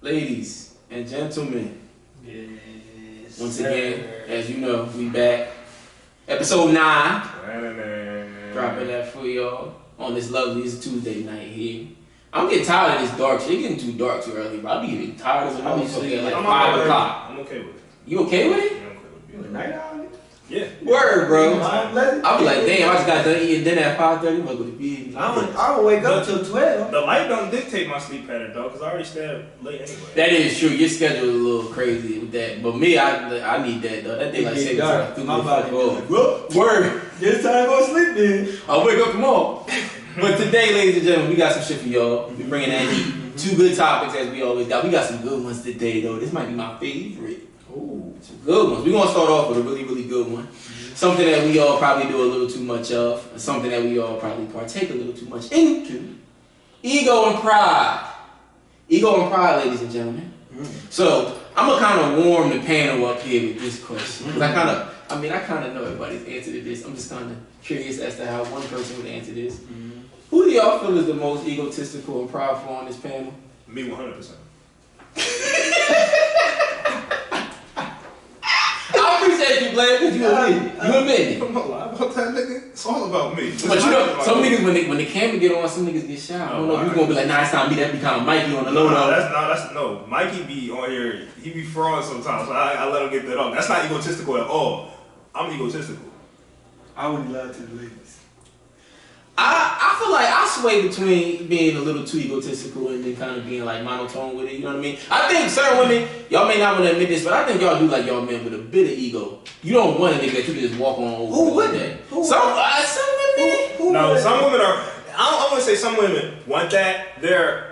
Ladies and gentlemen, Yes, once sir. again, as you know, we back. Episode 9. Dropping that for y'all on this lovely Tuesday night here. I'm getting tired of this dark shit. It's getting too dark too early, bro. I be getting tired of it. I be sleeping at like 5 o'clock. I'm okay with it. You okay with it? Yeah, I'm okay with it. You a night owl? Yeah. Word, bro. I'm I be like, damn, I just got done eating dinner at 5:30. I'm gonna go to bed. I don't wake up till 12. The light don't dictate my sleep pattern, though, because I already stay up late anyway. That is true. Your schedule is a little crazy with that, but me, I need that though. That thing like 7 times through My the body fuck be off. like, whoop. Word. It's time to go to sleep then. I'll wake up tomorrow. But today, ladies and gentlemen, we got some shit for y'all. We bringing that heat. 2 good topics as we always got. We got some good ones today though. This might be my favorite. Ooh, some good ones. We're gonna start off with a really, really good one. Something that we all probably do a little too much of, and something that we all probably partake a little too much into. Ego and pride. Ego and pride, ladies and gentlemen. So I'm gonna kind of warm the panel up here with this question, because I kind of know everybody's answer to this. I'm just kind of curious as to how one person would answer this. Who do y'all feel is the most egotistical and prideful on this panel? Me 100%. I appreciate you, Blaine, because you admit it. You admit it. I'm not lying about that, nigga. It's all about me. But you know, some niggas when the camera get on, some niggas get shy. I don't know if you gonna be like, nah, it's time me. That be kind of Mikey on the low though. No. Mikey be on here. He be fraud sometimes. So I let him get that off. That's not egotistical at all. I'm egotistical. I wouldn't lie to the ladies. I feel like I sway between being a little too egotistical and then kind of being like monotone with it. You know what I mean? I think certain women, y'all may not want to admit this, but I think y'all do like y'all men with a bit of ego. You don't want a nigga that you can just walk on over. Who would that? Who Some women. No, some women are. I want to say some women want that. They're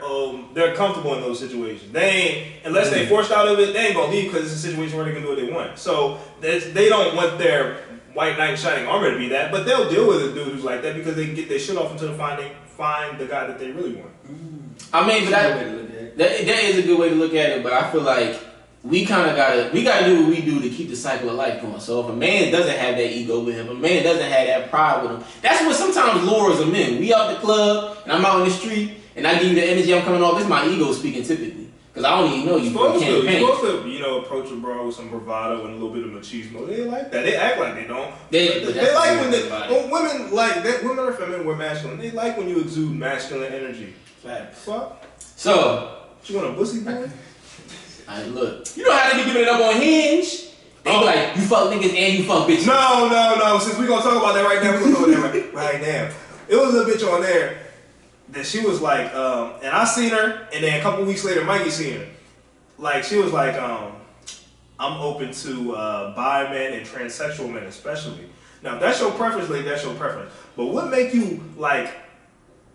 comfortable in those situations. They ain't, unless they forced out of it, they ain't gonna leave because it's a situation where they can do what they want. So they don't want their white knight in shining armor to be that, but they'll deal with a dude who's like that because they can get their shit off until they find the guy that they really want. I mean, but that is a good way to look at it. But I feel like we gotta do what we do to keep the cycle of life going. So if a man doesn't have that ego with him, a man doesn't have that pride with him, that's what sometimes lures a men. We out the club and I'm out in the street and I give you the energy I'm coming off. This is my ego speaking typically. Because I don't even know you. You're supposed to, approach a bro with some bravado and a little bit of machismo. They like that. They act like they don't. They like when women like that. Women are feminine, we're masculine. They like when you exude masculine energy. Facts. Fuck. So, you want a pussy boy? Look. You know how they be giving it up on Hinge? They be like, you fuck niggas and you fuck bitches. No. Since we gonna talk about that right now, we're gonna go there right now. It was a bitch on there that she was like, and I seen her, and then a couple weeks later, Mikey seen her. Like, she was like, I'm open to bi men and transsexual men, especially. Now, if that's your preference, lady, that's your preference. But what make you, like,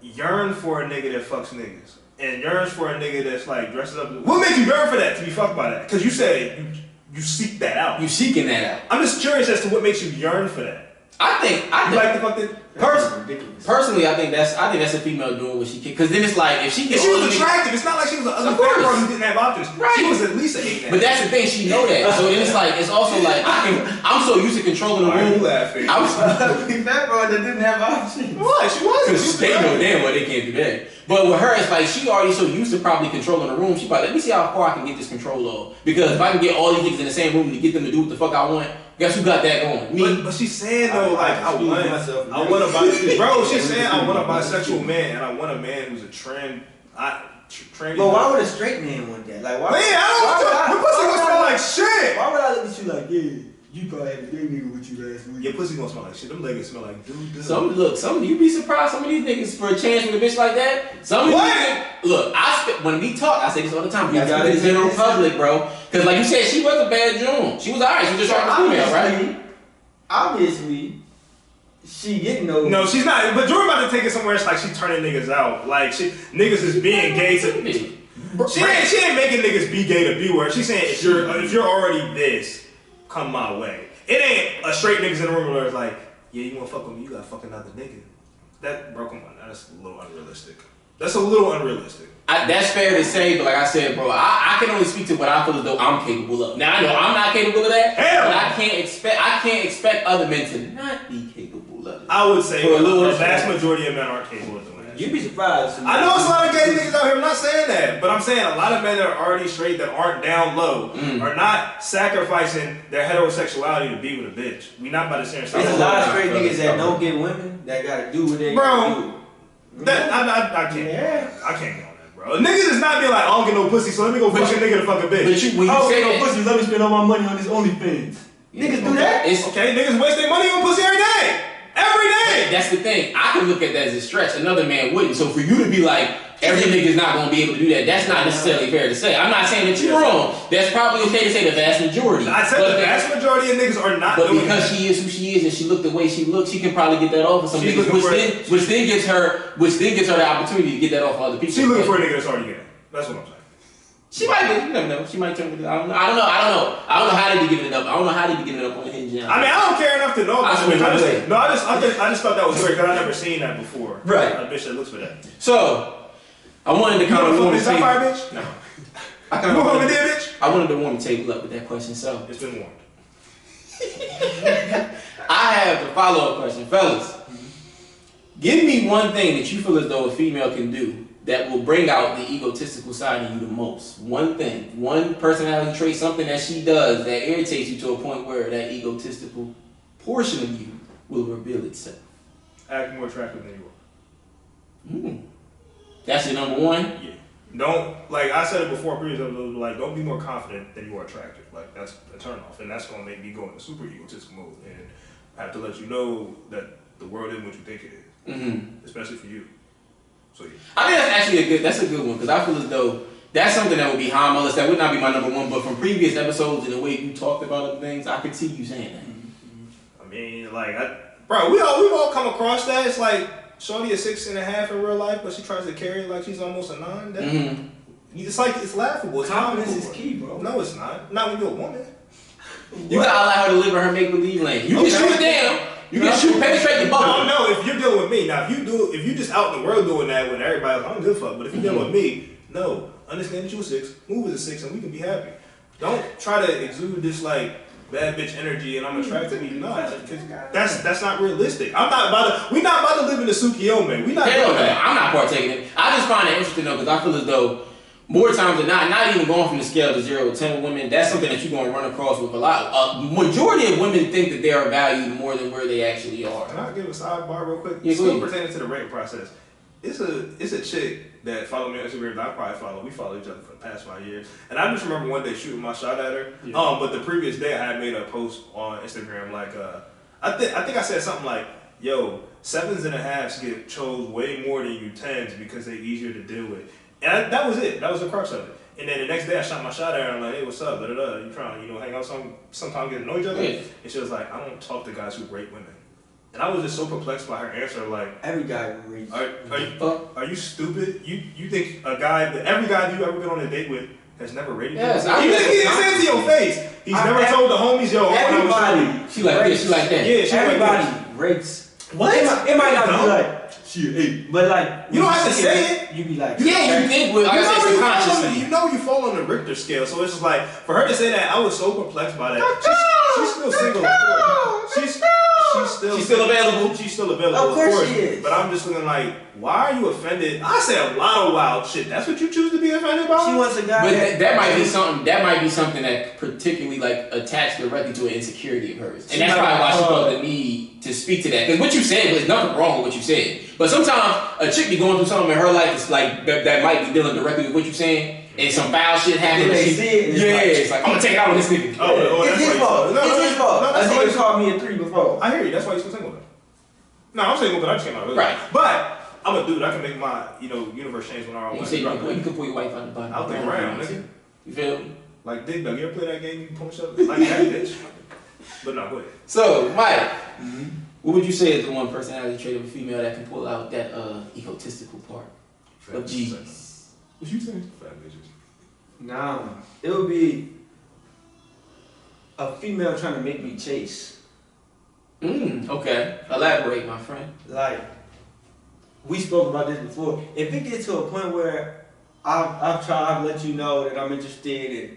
yearn for a nigga that fucks niggas? And yearns for a nigga that's, like, dresses up? What makes you yearn for that, to be fucked by that? Because you said you seek that out. You seeking that out. I'm just curious as to what makes you yearn for that. I think you like the fuck that? Personally, I think that's a female doing what she can. Because then it's like if she was attractive, it's not like she was an ugly girl who didn't have options. Right. She was at least an 8. But that's the thing, she know that. So then it's like it's also like I'm so used to controlling the room. Why are you laughing? I was that girl that didn't have options. What? She wasn't. Because they know damn well they can't do that. But with her, it's like she already so used to probably controlling the room. She like, let me see how far I can get this control off. Because if I can get all these niggas in the same room to get them to do what the fuck I want, guess who got that going? Me. But she's saying though, I want a bro. She's saying I want a bisexual man, and I want a man who's a trans. But why would a straight man want that? Like why? Man, I don't. Your pussy gonna smell like shit. Why would I look at you like, yeah? You probably had a gay nigga with you last week. Your pussy gonna smell like shit. Them leggings smell like dude. Some you be surprised. Some of these niggas for a chance with a bitch like that. Some of these look. When we talk, I say this all the time. We got in the general public, bro. Because like you said, she was a bad June. She was alright. She was just trying to female, right? Obviously, she didn't know. No, she's not. But Jordan about to take it somewhere. It's like she turning niggas out. Like niggas is being gay to. She ain't making niggas be gay to be where. She's saying if you're already this, come my way. It ain't a straight niggas in the room where it's like, yeah, you wanna fuck with me, you gotta fuck another nigga. That, bro, come on, that's a little unrealistic. That's fair to say, but like I said, bro, I can only speak to what I feel as though I'm capable of. Now I know I'm not capable of that, but I can't expect other men to not be capable of it. I would say a vast majority of men aren't capable of doing that. You'd be surprised. I know it's a lot of gay niggas out here. I'm not saying that, but I'm saying a lot of men that are already straight that aren't down low are not sacrificing their heterosexuality to be with a bitch. We not about to say. There's a lot of straight niggas that don't get women that gotta do what they gotta do. That I can't. Yeah. I can't go on that, bro. A nigga does not be like, I don't get no pussy, so let me go fuck a nigga to fuck a bitch. But when you say no pussy, let me spend all my money on this OnlyFans. Niggas do that? Okay, niggas waste their money on pussy every day. Every day. That's the thing. I can look at that as a stretch. Another man wouldn't. So for you to be like, every nigga's not gonna be able to do that, that's not necessarily fair to say. I'm not saying that you're wrong. That's probably okay to say the vast majority. I said the vast majority of niggas are not but doing because that. she is who she is and she looked the way she looks, she can probably get that off of some niggas, which then gives her the opportunity to get that off of other people. She looking for a nigga that's already gay. That's what I'm saying. She might be. You never know. She might turn it. I don't know. I don't know how they be giving it up. I don't know how they be giving it up on the hinge now. I mean, I don't care enough to know about it. I just thought that was weird because I never seen that before. Right. A bitch that looks for that. So, I wanted to kind of warm the table. table. Bitch? No. I wanted to warm the table up with that question. So it's been warmed. I have the follow-up question, fellas. Give me one thing that you feel as though a female can do that will bring out the egotistical side in you the most. One thing, one personality trait, something that she does that irritates you to a point where that egotistical portion of you will reveal itself. Act more attractive than you are. That's your number one? Yeah. Don't, like I said it before, previous episodes, like, don't be more confident than you are attractive. Like, that's a turn off. And that's going to make me go into super egotistical mode. And I have to let you know that the world isn't what you think it is. Especially for you. So, yeah. I think that's actually that's a good one, because I feel as though that's something that would be high on my list. That would not be my number one, but from previous episodes and the way you talked about other things, I could see you saying that. I mean, like, bro, we've all come across that. It's like, shorty a 6.5 in real life, but she tries to carry it like she's almost a 9. It's like, it's laughable. It's confidence is key, bro. No, it's not. Not when you're a woman. You gotta allow her to live in her make-believe lane. You can shoot it down. You can shoot, penetrate the bubble. No, if you're dealing with me. Now, if you just out in the world doing that when everybody's, I don't give a fuck. But if you're dealing with me, no. Understand that you're a 6, move as a 6, and we can be happy. Don't try to exude this, like, bad bitch energy and I'm attracted to you. No, that's not realistic. We're not about to live in the Tsukiomi. We not doing that. I'm not partaking in it. I just find it interesting though, because I feel as though more times than not even going from the scale of 0 to 10 women, that's something that you're going to run across with a lot. Majority of women think that they are valued more than where they actually are. Can I give a sidebar real quick? Yeah, still pertaining to the rape process. It's a chick that followed me on Instagram that I probably follow. We follow each other for the past 5 years. And I just remember one day shooting my shot at her. Yeah. But the previous day I had made a post on Instagram like I think I said something like, yo, 7.5s get chose way more than you 10s because they're easier to deal with. And that was it. That was the crux of it. And then the next day I shot my shot at her and I'm like, hey, what's up? Da, da, da. You trying to, hang out sometime get to know each other? Yeah. And she was like, I don't talk to guys who rape women. And I was just so perplexed by her answer, like every guy rapes. Are you stupid? You think every guy you ever been on a date with has never raped you? Yes, he didn't say it to your face. He's never told the homies, yo, everybody. She like this, she like that. Yeah, everybody rapes. What? It might not be like she an 8, but like you don't have to say it. You be like, yeah, you think with subconsciously. You know you fall on the Richter scale, so it's just like for her to say that, I was so perplexed by that. She's still single. She's still available. She's still available. Of course she is. But I'm just looking like, why are you offended? I say a lot of wild shit. That's what you choose to be offended about? She wants a guy. But that might be something. That might be something that particularly like attached directly to an insecurity of hers, and that's probably why she felt the need to speak to that. Because what you said, there's nothing wrong with what you said. But sometimes a chick be going through something in her life that's like that might be dealing directly with what you're saying. And some foul shit happens. It's like, I'm gonna take it out on this nigga. It's his fault. It's his fault. A nigga called me a 3 before. I hear you. That's why you're still single. No, I'm single, but I just came out of it. Right. But I'm a dude. I can make my universe change when I want. You say you can pull your wife out the bottom. I'll think around, nigga. You feel me? Like Dig Dug. You ever play that game? You punch up like that bitch. But no, go ahead. So, Mike, what would you say is the one personality trait of a female that can pull out that egotistical part of Jesus? What you saying? Fat bitches. Nah, it would be a female trying to make me chase. Okay. Elaborate, my friend. Like, we spoke about this before. If it gets to a point where I've let you know that I'm interested and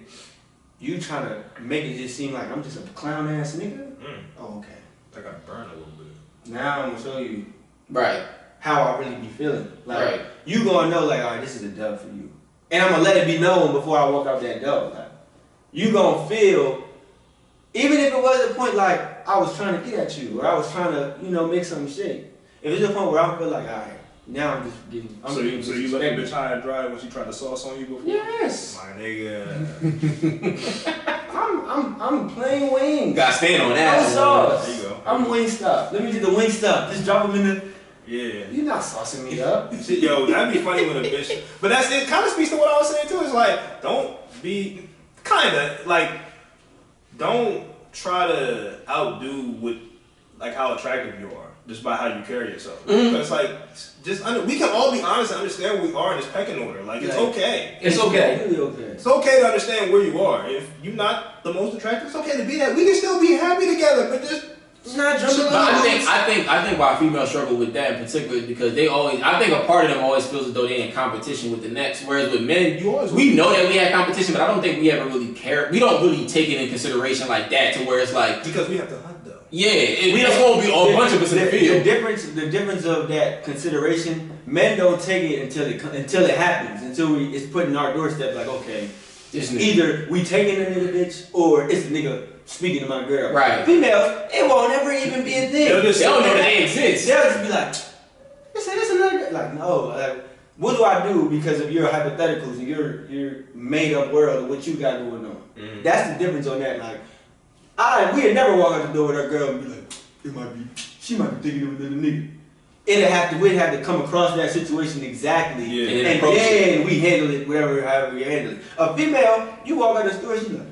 you trying to make it just seem like I'm just a clown ass nigga, oh, okay. I got burned a little bit. Now I'm gonna show you. Right. how I really be feeling. Like Right. you gonna know like, all right, this is a dub for you, and I'm gonna let it be known before I walk out that door. Like you gonna feel, even if it was a point like I was trying to get at you or I was trying to, you know, make something shake. If it's a point where I feel like, all right, now I'm just getting. So you let that bitch high and dry when she tried to sauce on you before? Yes. My nigga. I'm plain wings. Gotta stand on that. No sauce. There you go. I'm Wingstop. Let me do the Wingstop. Just drop them in the. Yeah. You're not saucing me up. Shit, yo, that'd be funny when a bitch. But it kind of speaks to what I was saying too. It's like, don't be don't try to outdo with like how attractive you are just by how you carry yourself. It's like we can all be honest and understand where we are in this pecking order. Like it's okay. It's okay. Really okay. It's okay to understand where you are. If you're not the most attractive, it's okay to be that. We can still be happy together, but just not jumping. But I think why females struggle with that in particular is because they always, I think a part of them always feels as though they're in competition with the next. Whereas with men, we know that we have competition, but I don't think we ever really care. We don't really take it in consideration like that to where it's like, because we have to hunt though. yeah, it's going to be a bunch of us in the field. The difference of that consideration, men don't take it until it happens, until it's put in our doorstep. Like, okay, either we taking a nigga bitch or it's the nigga speaking to my girl. Right. Females, it won't ever even be a thing. They don't know that they exist. They'll just be like, this another. Like, no. Like, what do I do because of your hypotheticals and your made up world of what you got going on? Mm-hmm. That's the difference on that. Like, we'd never walk out the door with our girl and be like, she might be thinking of another nigga. We'd have to come across that situation exactly, yeah. and then we handle it however we handle it. A female, you walk out the store, she's like,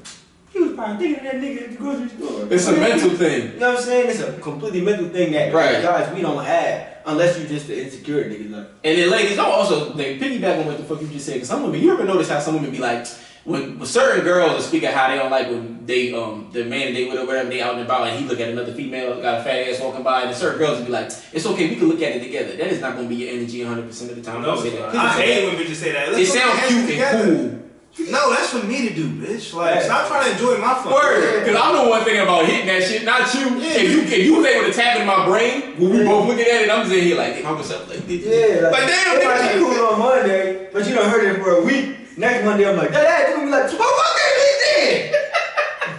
he was probably thinking of that nigga at the grocery store. It's a mental thing. You know what I'm saying? It's a completely mental thing that guys we don't have unless you just the insecure nigga. Like. And then ladies, don't also piggyback on what the fuck you just said. Because some women, you ever notice how some women be like, when certain girls speak of how they don't like when they the man they with or whatever, they out and about and he look at another female got a fat ass walking by, and certain girls will be like, it's okay, we can look at it together. That is not going to be your energy 100% of the time. No, I hate when bitches say that. It sounds cute and cool. No, that's for me to do, bitch. Like, stop trying to enjoy my fun. Word, because I'm the one thinking about hitting that shit, not you. Yeah. If you was able to tap in my brain when we both looking at it, I'm just in here like, damn, I'm myself like this. Yeah, like damn, it might be cool on Monday, but you done heard it for a week. Next Monday, I'm like, that you're gonna be like, what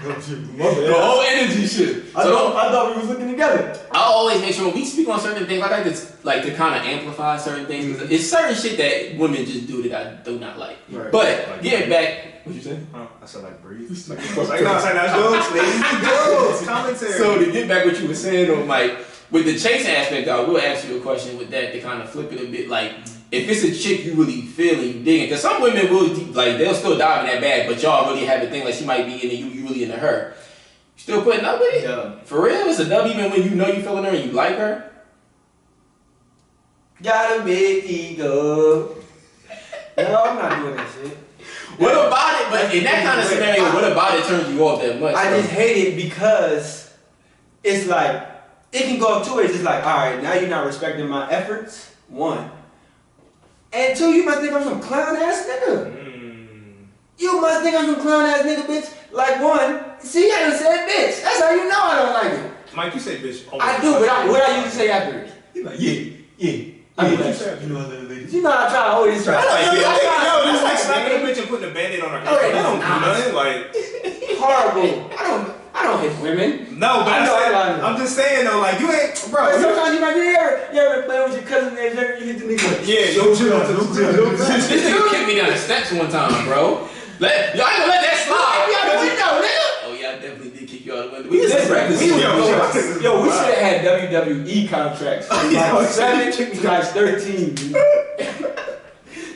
that The whole energy shit. I thought we was looking together. I always make sure when we speak on certain things, I like to kind of amplify certain things. Because it's certain shit that women just do that I do not like. Right. But getting back, what you say? Huh? I said like breathe. Like no, it's like that's jokes, ladies. Jokes, commentary. So to get back what you were saying on Mike, with the chasing aspect, I will ask you a question with that to kind of flip it a bit. Like, if it's a chick you really feel and you digging, because some women will like they'll still dive in that bag, but y'all really have a thing like she might be into you really into her. You still putting up with it? Yeah. For real, it's a dub even when you know you feeling her and you like her. Gotta make me go. No, I'm not doing that shit. What about it? But in that kind of scenario, what about it turns you off that much? I just hate it because it's like it can go two ways. It's like, all right, now you're not respecting my efforts. One. And two, you must think I'm some clown ass nigga. You must think I'm some clown ass nigga, bitch. Like one, see, I done said bitch. That's how you know I don't like it. Mike, you say bitch. I do, but what I usually say after it? He's like, yeah. I mean, You know I love ladies. you know I try to hold this right. No, that's like slapping a bitch and putting a band-aid on her head. Okay, They don't do nah. nothing. Like, Horrible. I don't hit women. no, but I'm just saying though, like you ain't, But bro. sometimes you might you ever play with your cousin and you hit the nigga. Yeah, don't chill. This nigga kicked me down the steps one time, bro. Y'all ain't gonna let that slide. Oh yeah, I definitely did kick you out the window. We just practice. We should have had WWE contracts. Like 7 to 13.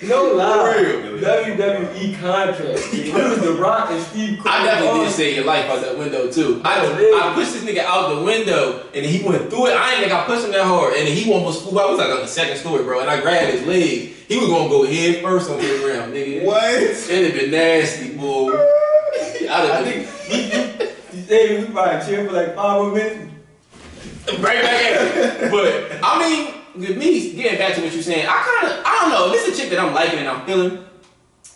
No lie. WWE contracts. It was The Rock and Steve Cole. I definitely did save your life out that window too. I pushed this nigga out the window and he went through it. I ain't think I pushed him that hard and he almost flew out. I was like on the second story, bro. And I grabbed his leg. He was gonna go head first on the ground, nigga. What? It'd have been nasty, boy. I think you say we probably chill for like 5 more minutes. Right back at it. But I mean, with me getting back to what you're saying, I don't know. If it's a chick that I'm liking and I'm feeling,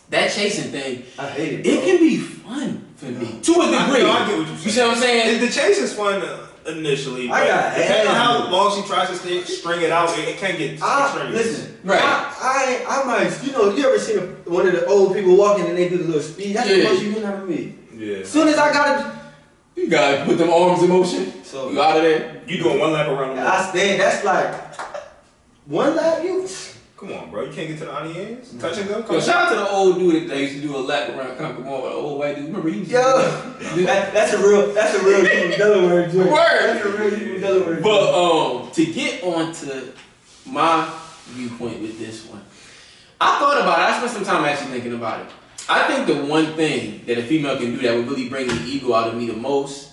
that chasing thing, I hate it. it can be fun for me to a degree. I get what you're saying. You see what I'm saying? The chase is fun. initially. I got depending on how heavy. long she tries to string it out, it can get extreme. Listen, Right. I might, you ever seen one of the old people walking and they do the little speed? That's the most you wouldn't have me. Yeah. As soon as I got You gotta put them arms in motion. So You out of there. You doing one lap around the it, room. I stand. That's like one lap. You. Come on, bro. You can't get to the onions. Touch and go. Come Yo, on. shout out to the old dude that used to do a lap around Concord Mall. The old white dude. Remember he used to Yo, that's a real you from Delaware joint. Word. That's a real you from Delaware joint. But to get on to my viewpoint with this one, I thought about it. I spent some time actually thinking about it. I think the one thing that a female can do that would really bring the ego out of me the most,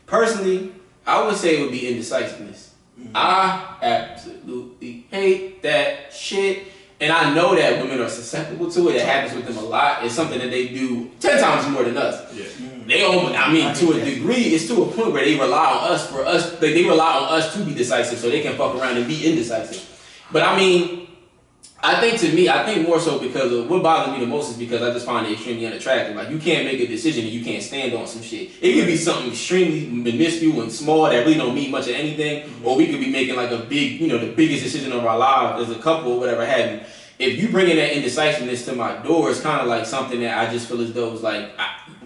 personally, I would say it would be indecisiveness. I absolutely hate that shit. And I know that women are susceptible to it. It happens with them a lot. It's something that they do 10 times more than us. Yeah. They almost, I mean, to a degree, it's to a point where they rely on us they rely on us to be decisive so they can fuck around and be indecisive. But I mean, I think more so because of what bothers me the most is because I just find it extremely unattractive. Like, you can't make a decision and you can't stand on some shit. It could be something extremely minuscule and small that really don't mean much of anything, or we could be making like a big, the biggest decision of our lives as a couple or whatever have you. If you bring in that indecisiveness to my door, it's kind of like something that I just feel as though it's like,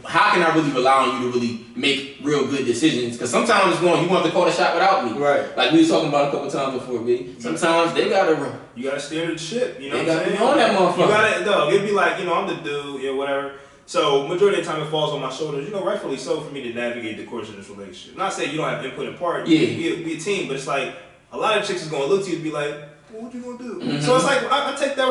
how can I really rely on you to really make real good decisions? Because sometimes you want to call the shot without me. Right. Like we was talking about a couple times before, B. Sometimes they gotta run. You gotta steer the ship. You know They what I'm gotta saying? be on that motherfucker. You gotta, no, it'd be like, I'm the dude, yeah, whatever. So majority of the time it falls on my shoulders, rightfully so, for me to navigate the course of this relationship. Not saying you don't have input in part, Yeah. be a team, but it's like a lot of chicks is gonna look to you and be like, well, what you gonna do? Mm-hmm. So it's like I take that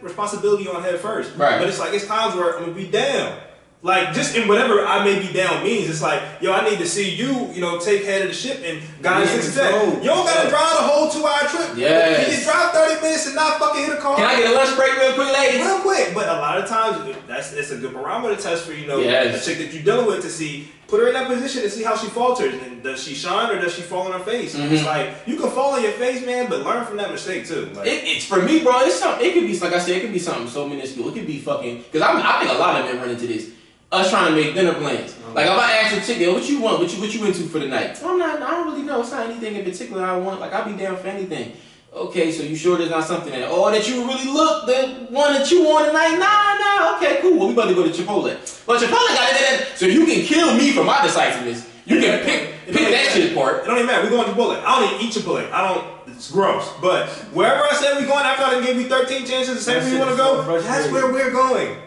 responsibility on head first. Right. But it's like it's times where I'm gonna be down. Like, just in whatever I may be down means, it's like, I need to see you, take head of the ship and guide success. You don't gotta drive the whole 2-hour trip. Yes. You can drive 30 minutes and not fucking hit a car. Can I get a lunch break real quick, ladies? Real quick, but a lot of times it's a good barometer test for Yes. a chick that you're dealing with to see, put her in that position to see how she falters, and does she shine or does she fall on her face? Mm-hmm. It's like you can fall on your face, man, but learn from that mistake too. Like, It's for me, bro. It's something. It could be like I said. It could be something so minuscule. It could be fucking. Because I think a lot of men run into this. Us trying to make dinner plans. Like if I ask a chick, yo, what you want? What you into for the night? I don't really know. It's not anything in particular I want. Like I'll be down for anything. Okay, so you sure there's not something that you really look the one that you want tonight? Nah. Okay, cool. Well, we about to go to Chipotle. Well, Chipotle got it. So you can kill me for my decisiveness. You can pick that shit apart. It don't even matter. We're going to Chipotle. I don't even eat Chipotle. It's gross. But wherever I said we're going, after I done gave you 13 chances to say where you want to go, that's where we're going.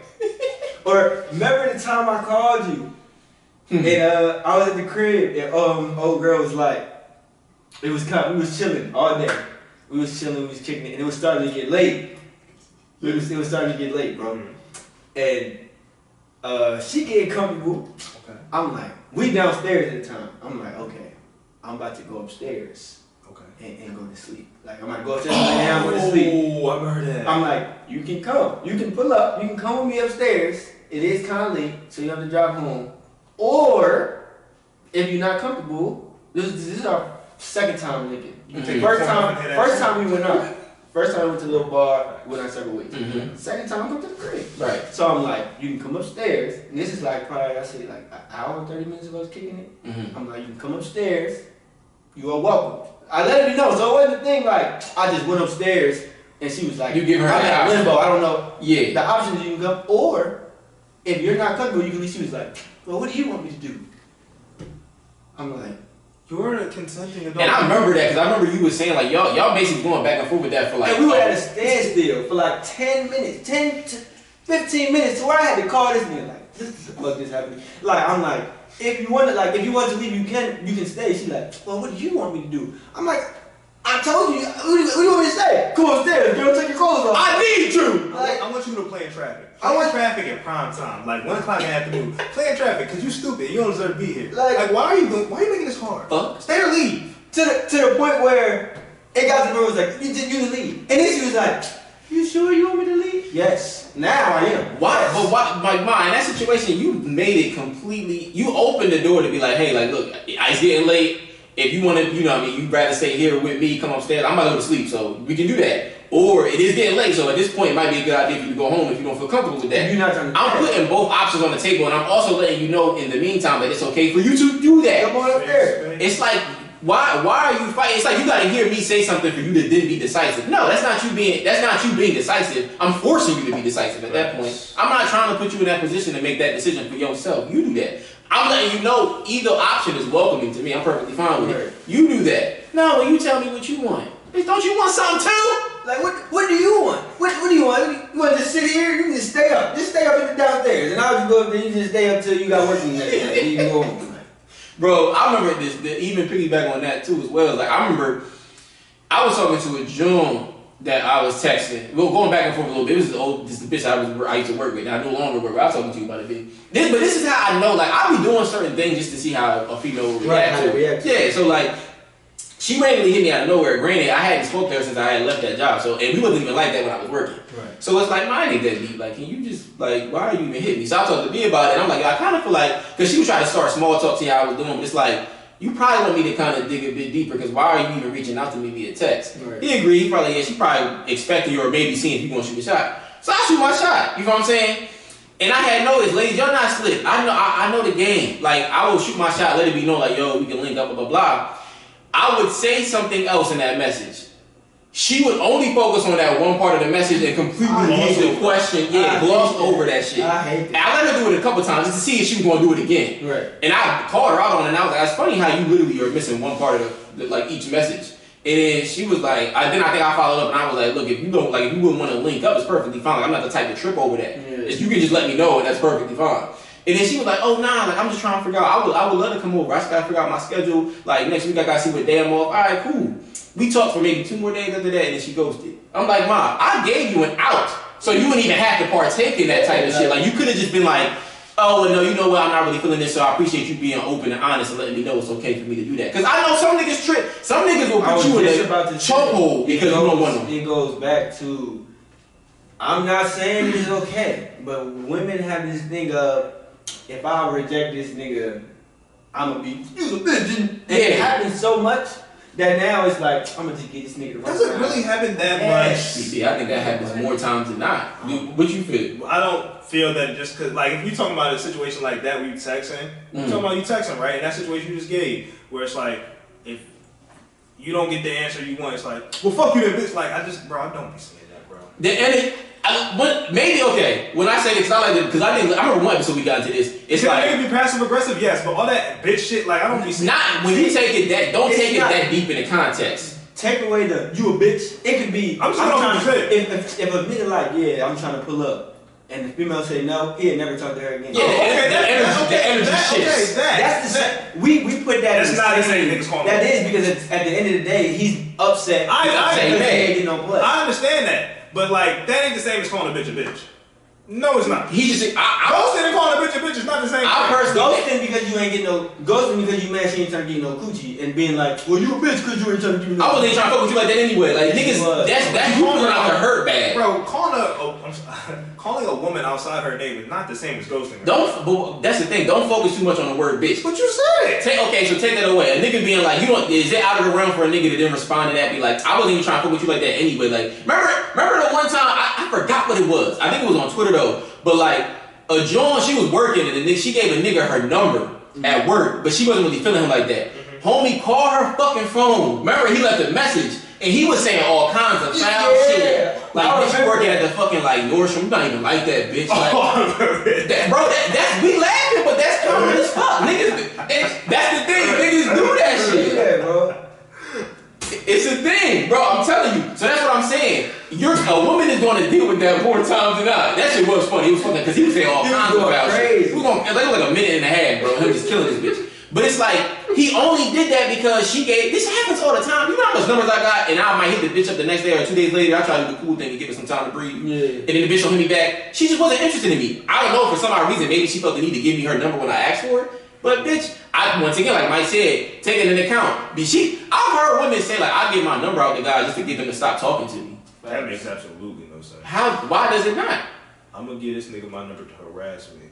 Or remember the time I called you and I was at the crib and old girl was like, we was chilling all day. We was kicking it, and it was starting to get late. It was starting to get late, bro. And she getting comfortable. Okay. I'm like, we downstairs at the time. I'm like, okay, I'm about to go upstairs. Okay. And go to sleep. Like I'm about to go upstairs and now I'm going to sleep. Oh, I remember that. I'm like, you can come. You can pull up. You can come with me upstairs. It is kind of late, so you have to drive home. Or, if you're not comfortable, this is our second time linking. Mm-hmm. First time we went out. First time we went to a little bar, we went out several weeks. Mm-hmm. Second time we went to the crib. Right. So I'm like, you can come upstairs. And this is like probably, I say like an hour and 30 minutes of us kicking it. Mm-hmm. I'm like, you can come upstairs. You are welcome. I let her know, so it wasn't a thing like, I just went upstairs and she was like, You give her I'm the at option. limbo, I don't know. Yeah. The option is you can come, or if you're not comfortable, you can leave. She was like, well, what do you want me to do? I'm like, You're a consenting adult. And I remember that because I remember you was saying like y'all basically going back and forth with that for like. and we were at a standstill for like 10 minutes, 10 to 15 minutes, to where I had to call this nigga like, this is the fuck this happening. Like, I'm like, if you want to leave, you can stay. She's like, well, what do you want me to do? I'm like, I told you, what do you want me to say? Come upstairs, girl, take your clothes off. I need you. I want you to play in traffic. I want traffic at prime time, like 1 o'clock in the afternoon. Play in traffic, cause you stupid. You don't deserve to be here. Like, why are you making this hard? Stay or leave. To the point where it got to the point where it was like, you leave. And then she was like, you sure you want me to leave? Yes. Now I am. Why? But why? Like, Ma, in that situation, you made it completely. You opened the door to be like, hey, like, look, it's getting late. if you want to, you know what I mean, you'd rather stay here with me, come upstairs, I'm about to go to sleep, so we can do that. Or it is getting late, so at this point it might be a good idea for you to go home if you don't feel comfortable with that. You're not trying to I'm putting both options on the table, and I'm also letting you know in the meantime that it's okay for you to do that. Come on up there. It's like, why are you fighting? It's like you gotta hear me say something for you to then be decisive. No, that's not you being decisive. I'm forcing you to be decisive at that point. I'm not trying to put you in that position to make that decision for yourself. You do that. I'm letting you know either option is welcoming to me. I'm perfectly fine with it. You do that. No, you tell me what you want. Bitch, don't you want something too? Like, what do you want? What do you want? You want to just sit here? You can just stay up. Just stay up in the downstairs. And I'll just go up there and you just stay up till you got work the next day. You can go home. Bro, I remember this, even piggyback on that too as well. Like, I remember I was talking to a June that I was texting. We were going back and forth a little bit. It was this the bitch I used to work with. Now I no longer work with. I was talking to you about it, bitch. But this is how I know, like, I'll be doing certain things just to see how a female will react to it. Yeah, so like, she randomly hit me out of nowhere. Granted, I hadn't spoke to her since I had left that job, so and we wasn't even like that when I was working. Right. So it's like, mine ain't that deep. Like, can you just, like, why are you even hitting me? So I talked to B about it, and I'm like, I kind of feel like, because she was trying to start small talk, see how I was doing, but it's like, you probably want me to kind of dig a bit deeper, because why are you even reaching out to me via text? Right. He agreed. He probably, she probably expecting you or maybe seeing if you want to shoot a shot. So I shoot my shot. You know what I'm saying? And I had noticed, ladies, y'all not slick. I know the game. Like, I will shoot my shot, let it be known, like, yo, we can link up, blah, blah, blah. I would say something else in that message. She would only focus on that one part of the message and completely leave the question. Yeah, gloss over that shit. I hate that. And I let her do it a couple times just to see if she was going to do it again. Right. And I called her out on it, and I was like, it's funny how you literally are missing one part of like each message. And then she was like, I think I followed up, and I was like, look, if you wouldn't want to link up, it's perfectly fine. Like, I'm not the type to trip over that. Yeah. You can just let me know, and that's perfectly fine. And then she was like, oh, nah, like, I'm just trying to figure out, I would love to come over. I just got to figure out my schedule. Like, next week I got to see what day I'm off. All right, cool. We talked for maybe 2 more days after that, and then she ghosted. I'm like, Mom, I gave you an out, so you wouldn't even have to partake in that type of shit. Like, you could have just been like, oh, well, no, you know what, I'm not really feeling this, so I appreciate you being open and honest and letting me know it's okay for me to do that. Because I know some niggas trip. Some niggas will put you in a chokehold because you don't want them. It goes back to, I'm not saying it's okay, but women have this thing of, if I reject this nigga, I'm gonna be, you's a bitch. And it happens so much that now it's like, I'm gonna just get this nigga to Does it really happen that much? Yeah, I think that happens more times than not. Dude, what you feel? I don't feel that just because, like, if you're talking about a situation like that where you texting, you're talking about you texting, right? And that situation you just gave, where it's like, if you don't get the answer you want, it's like, well, fuck you, that bitch. Like, I don't be saying that, bro. Maybe okay. When I say this, I like it because I remember one episode we got into this. It's like maybe passive aggressive, yes, but all that bitch shit, like I don't be saying. Not when you take it that. Don't take it that deep in the context. Take away the you a bitch. It could be. I'm trying to if a nigga like I'm trying to pull up, and the female say no, he'll never talk to her again. Yeah, the energy shifts. That's we put that. That's not the same niggas calling. That is because at the end of the day, he's upset. I understand that. But like, that ain't the same as calling a bitch a bitch. No, it's not. He just ghosting and calling a bitch is not the same. Ghosting because you ain't getting ghosting because you mad she ain't trying to get no coochie and being like, well, you a bitch because you ain't trying to give me no. I wasn't trying to fuck with you like that anyway. Like niggas, that's you pulling out the hurt bag. Bro, calling a woman outside her name is not the same as ghosting. But that's the thing. Don't focus too much on the word bitch. But you said it. So take that away. A nigga being like, is it out of the realm for a nigga to then respond to that? Be like, I wasn't even trying to fuck with you like that anyway. Like, remember the one time I forgot what it was. I think it was on Twitter though. But like, a John, she was working and she gave a nigga her number at work, but she wasn't really feeling him like that. Homie called her fucking phone. Remember, he left a message and he was saying all kinds of foul shit. Like, bitch, you working at the fucking like Nordstrom, you not even like that, bitch. Like, that's we laughing, but that's common as fuck. Niggas, that's the thing. Niggas do that shit. Yeah, bro. It's a thing, bro. I'm telling you. So that's what I'm saying. A woman is going to deal with that more times than not. That shit was funny. It was funny because he was saying all kinds of foul shit. It was like a minute and a half, bro. Him just killing this bitch. But it's like, he only did that because this happens all the time. You know how much numbers I got, and I might hit the bitch up the next day or 2 days later. I try to do the cool thing and give her some time to breathe. Yeah. And then the bitch don't hit me back. She just wasn't interested in me. I don't know, for some odd reason, maybe she felt the need to give me her number when I asked for it. But bitch, once again, like Mike said, take it into account. I've heard women say, like, I give my number out to guys just to get them to stop talking to me. That makes absolutely no sense. Why does it not? I'm gonna give this nigga my number to harass me.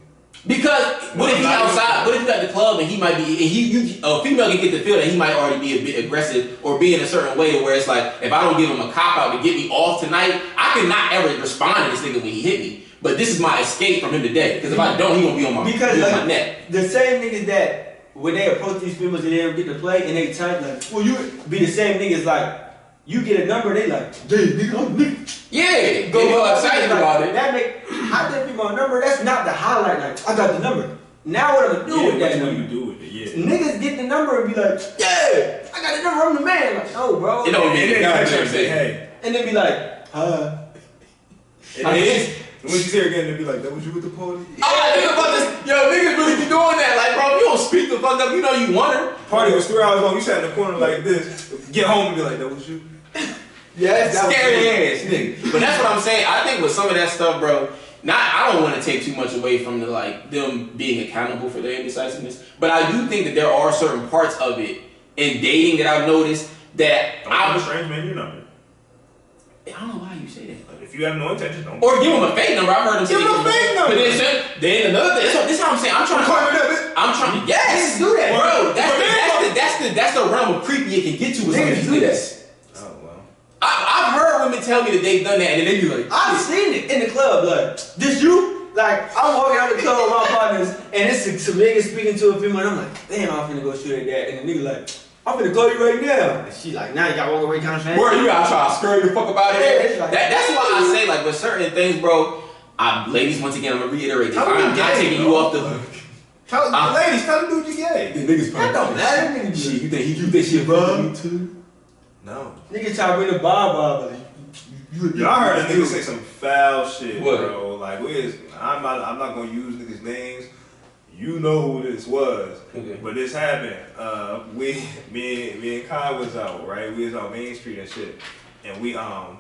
Because what if he outside? What if you at the club and he might be, and a female can get the feel that he might already be a bit aggressive or be in a certain way to where it's like, if I don't give him a cop out to get me off tonight, I cannot ever respond to this nigga when he hit me. But this is my escape from him today. Because if I don't, he gonna be on my, my neck. The same niggas that when they approach these females and they don't get to play and they type like, well, you be the same niggas like, you get a number, they like, hey, nigga, I'm nigga. Yeah, go excited about it. That make, I think people a number, that's not the highlight, like, I got the number. Now what I'm gonna do with that what number? you do with it, yeah. Niggas get the number and be like, yeah, I got the number, I'm the man. Like, no, bro. It don't mean And say, hey. And then be like, And then, when you see her again, they be like, that was you with the party? I think about this. Yo, niggas really be doing that. Like, bro, if you don't speak the fuck up, you know you want her. Party was 3 hours long, you sat in the corner like this, get home and be like, that was you? yeah, Scary ass nigga. But that's what I'm saying. I think with some of that stuff, bro, I don't want to take too much away from the like them being accountable for their indecisiveness. But I do think that there are certain parts of it in dating that I've noticed that I'm a strange man, your number. I don't know why you say that. If you have no intention, don't. Or give him a fake number. I've heard him say give him a fake number. But then another thing. This is what I'm saying. I'm trying to. Yes, do that, bro. That's the realm of creepy it can get to with some of these niggas. I've heard women tell me that they've done that, and then they be like, I've seen it in the club. Like, this you? Like, I'm walking out the club with my partners, and it's some nigga speaking to a female, and I'm like, damn, I'm finna go shoot at that. And the nigga like, I'm finna call you right now. And she like, now you gotta walk away kind of fast. Where you gotta try to scurry the fuck about it. Yeah, like, that's why I say, like, with certain things, bro, ladies, once again, I'm gonna reiterate this. I'm not taking you off the. Ladies, tell the dude you gay. The niggas that don't matter. Shit, you think she above me too? No. Nigga try to bring the Bob, Y'all heard a nigga say some foul shit, what? Bro. Like, I'm not gonna use niggas' names. You know who this was. Okay. But this happened. Me and Kai was out, right? We was on Main Street and shit. And we had,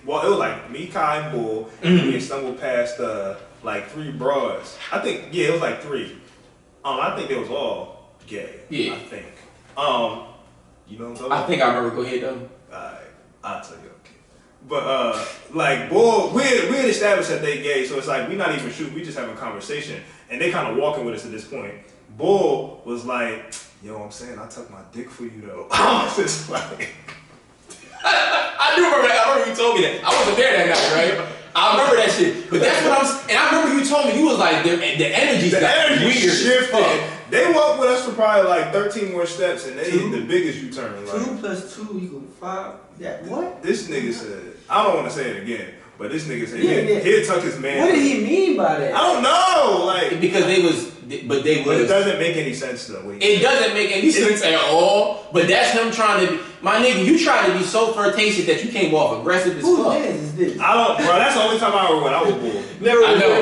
well, it was like me, Kai, and Bull. And we had stumbled past, like 3 broads. I think, yeah, it was like 3. I think they was all gay. Yeah. I think. You know what I'm talking about? I think I remember. Go ahead, though. Alright, I'll tell you, okay. But like Bull, we had established that they gay, so it's like we not even shooting, we just having a conversation, and they kind of walking with us at this point. Bull was like, "Yo, I'm saying I tuck my dick for you though." I was just like, I do remember that. I remember you told me that. I wasn't there that night, right? I remember that shit. But that's what I'm. And I remember you told me you was like the energy energy weird shifted. They walked with us for probably like 13 more steps, and they hit the biggest U-turn. 2 + 2 = 5. That what? This nigga said, I don't want to say it again, but this nigga said Yeah. he'd tuck his man. What did he mean by that? I don't know, like because they was. But they But was. it doesn't make any sense though. It doesn't make any sense at all. But that's him trying to be. My nigga, you try to be so flirtatious that you came off aggressive as Who fuck. is this? I don't, bro. That's the only time I ever went. I was bored. Never I know. I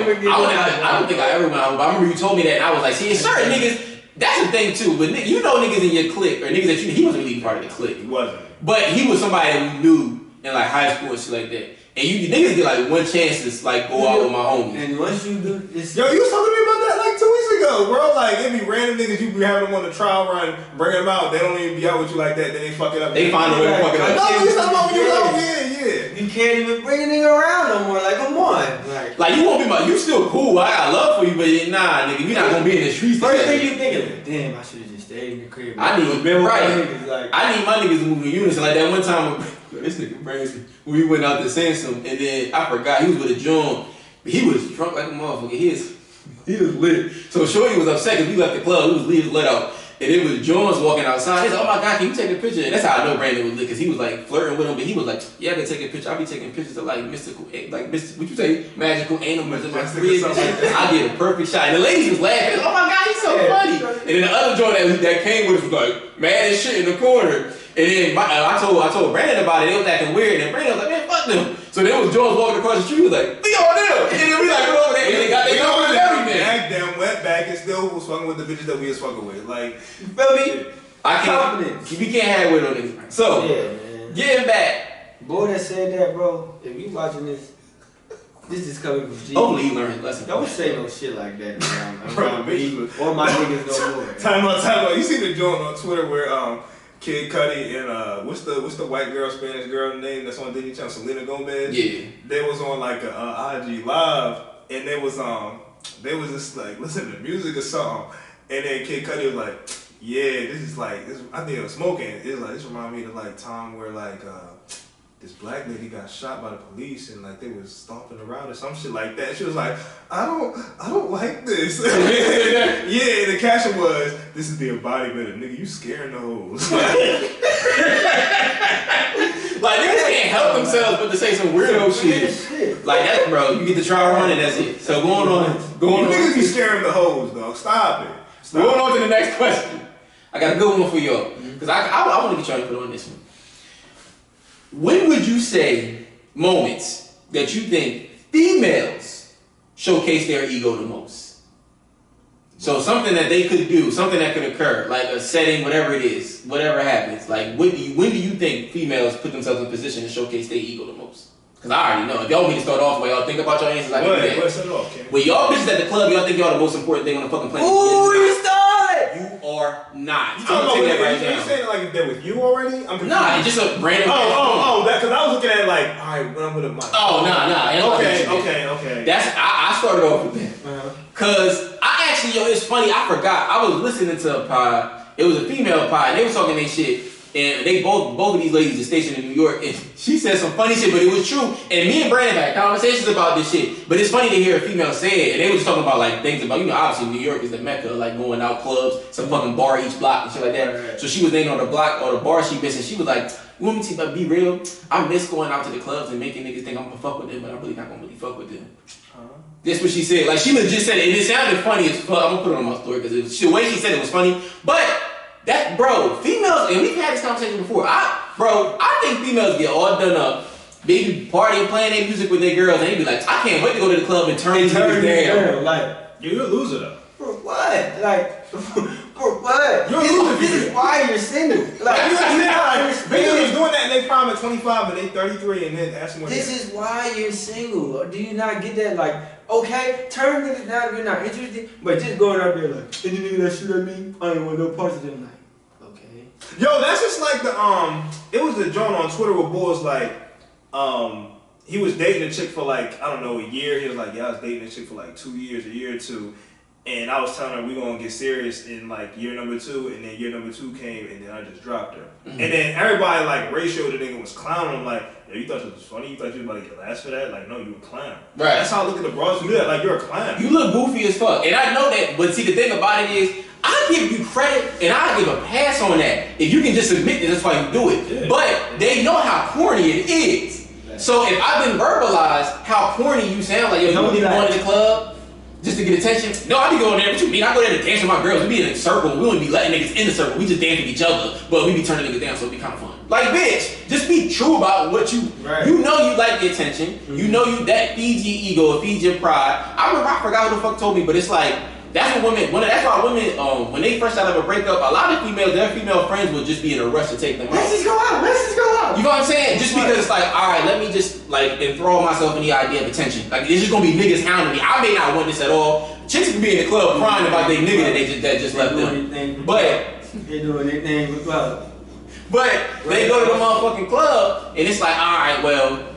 I don't think I ever went out, but I remember you told me that, and I was like, see, certain niggas. That's the thing too. But you know niggas in your clique or niggas that he wasn't really part of the clique. He wasn't. But he was somebody that we knew in like high school and shit like that. And you niggas get like one chance to like go out with my homies. And once you do this, Yo, you was talking to me about that like 2 weeks ago, bro. Like, it be random niggas, you be having them on the trial run, bringing them out, they don't even be out with you like that, then they fuck it up. They find a way to fuck it up. No, you talking about when you out, yeah. you can't even bring a nigga around no more. Like, come on. Like you won't be you still cool. I got love for you, but nah, nigga, we not gonna be in the streets. First together. thing you thinking, damn, I should have just stayed in the crib. I need niggas, like, I need my niggas to move in unison. Like that one time, this nigga Brandon, we went out to Sansom, and then I forgot he was with a John. He was drunk like a motherfucker. He was lit. So Shorty was upset because we left the club. He was let out. And it was Jones walking outside. He's like, oh my God, can you take a picture? And that's how I know Brandon was lit, because he was like flirting with him, but he was like, yeah, I can take a picture. I'll be taking pictures of like mystical, like, what you say, magical animals in my crib. I get a perfect shot. And the ladies was laughing. Oh my God, he's so funny. And then the other joint that came with us was like, mad as shit in the corner. And then I told Brandon about it. They was acting weird. And Brandon was like, man, fuck them. So then was Jones walking across the street. He was like, we on them. And then we like, go over there. And they got their numbers and everything. Back them, went back, and still was fucking with the bitches that we was fucking with. Like, you feel me? I can't. We can't have it on niggas. So, yeah, man. Getting back. Boy that said that, bro, if you watching this is coming from G. Hopefully he learned his lesson. Don't say no shit like that around me or my niggas no more. Time out. You see the joint on Twitter where Kid Cudi and what's the white girl, Spanish girl name that's on Disney Channel, Selena Gomez? Yeah. They was on like a IG live, and they was they was just like listening to music or something, and then Kid Cudi was like, yeah, this is like this. I think it was smoking. It was like this reminded me of like time where like this black lady got shot by the police and like they was stomping around or some shit like that. She was like, I don't like this. Yeah, and the caption was, this is the embodiment of nigga, you scaring the hoes. Like niggas can't help themselves but to say some weirdo shit. Like that's bro, you get the trial run and that's it. So going on. Niggas be scaring the hoes, dog. Stop it. Going on to the next question. I got a good one for y'all. Because I want to get y'all to put on this one. When would you say moments that you think females showcase their ego the most? So something that they could do, something that could occur, like a setting, whatever it is, whatever happens. Like when do you think females put themselves in a position to showcase their ego the most? Because I already know. If y'all want me to start off, y'all think about your answers. I can do that. Start off, Ken? When y'all bitches at the club, y'all think y'all the most important thing on the fucking planet. Ooh, you stole it! You are not. You I'm gonna take that right you now. saying it like if they're with you already? I'm confused. Nah, it's just a random. That because I was looking at it like, all right, when I'm with a mic. Oh, nah. Okay. That's I started off with that. Cause I actually, it's funny, I forgot. I was listening to a pod. It was a female pod, and they was talking their shit. And they both of these ladies are stationed in New York, and she said some funny shit, but it was true. And me and Brandon had conversations about this shit. But it's funny to hear a female say it, and they were just talking about like things about, obviously New York is the mecca, like going out clubs, some fucking bar each block and shit like that. Right. So she was naming on the block or the bar she missed, and she was like, you want me to be real? I miss going out to the clubs and making niggas think I'm gonna fuck with them, but I'm really not gonna really fuck with them. That's what she said. Like she legit said it, and it sounded funny as fuck. I'm gonna put it on my story because the way she said it was funny. But that, bro, females, and we've had this conversation before. I think females get all done up, baby partying, playing their music with their girls, and they be like, I can't wait to go to the club and turn these niggas down. Like, You're a loser though. for what? Like, for what? You're a loser. This is why you're single. Like, Bitches was doing that in their prime at 25 and they 33 and then asking what this is why you're single. Do you not get that? Like, okay, turn niggas down if you're not interested, but just going out there like, any nigga that shoot at me, I ain't want no parts of them. Like, okay. Yo, that's just like the it was the joint on Twitter where boy was like, he was dating a chick for like, I don't know, a year. He was like, yeah, I was dating a chick for like 2 years, a year or two. And I was telling her we gonna get serious in like year number 2, and then year number 2 came, and then I just dropped her. Mm-hmm. And then everybody like ratio the nigga was clowning him like, yo, you thought this was funny? You thought you was about to get last for that? Like, no, you a clown. Right. That's how I look at the bros who do that. Like, you're a clown. You look goofy as fuck, and I know that. But see, the thing about it is, I give you credit, and I give a pass on that if you can just admit that that's why you do it. Yeah. But they know how corny it is. Yeah. So if I've been verbalized how corny you sound, like yo, you don't even go to the club just to get attention. No, I be going there. What you mean? I go there to dance with my girls. We be in a circle. We wouldn't be letting niggas in the circle. We just dance with each other, but we be turning niggas down, so it be kind of fun. Like, bitch, just be true about what you. Right. You know you like the attention. Mm-hmm. You know that feeds your ego, it feeds your pride. I forgot who the fuck told me, but it's like. That's what women. That's why women, when they first out of a breakup, a lot of females, their female friends will just be in a rush to take them out. Let's just go out. You know what I'm saying? Just because it's like, all right, let me just like enthrall myself in the idea of attention. Like it's just gonna be niggas hounding me. I may not want this at all. Chicks can be in the club crying about their nigga that just left them. But they doing their thing with club. But they go to the motherfucking club and it's like, all right, well,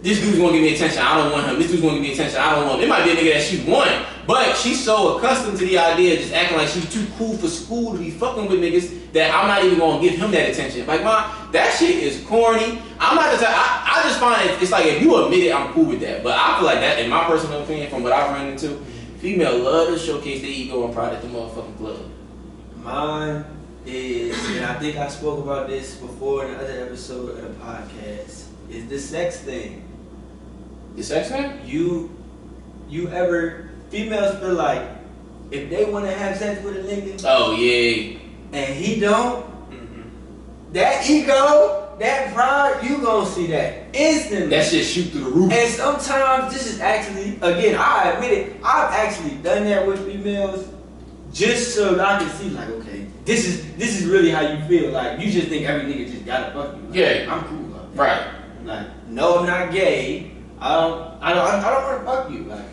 this dude's gonna give me attention. I don't want him. This dude's gonna give me attention. I don't want him. It might be a nigga that she want. But she's so accustomed to the idea of just acting like she's too cool for school to be fucking with niggas that I'm not even gonna give him that attention. Like, that shit is corny. I'm not gonna I just find it's like if you admit it, I'm cool with that. But I feel like that, in my personal opinion, from what I've run into, female love to showcase their ego and pride at the motherfucking club. Mine is, and I think I spoke about this before in another episode of the podcast, is the sex thing. The sex thing? You ever, females feel like if they want to have sex with a nigga, oh yeah, and he don't, that ego, that pride, you gonna see that instantly. That shit shoot through the roof. And sometimes this is actually, again, I admit it, I've actually done that with females just so that I can see like, okay, this is really how you feel. Like you just think every nigga just gotta fuck you. Like, yeah, I'm cool. Like, right. Like, no, I'm not gay. I don't want to fuck you. Like,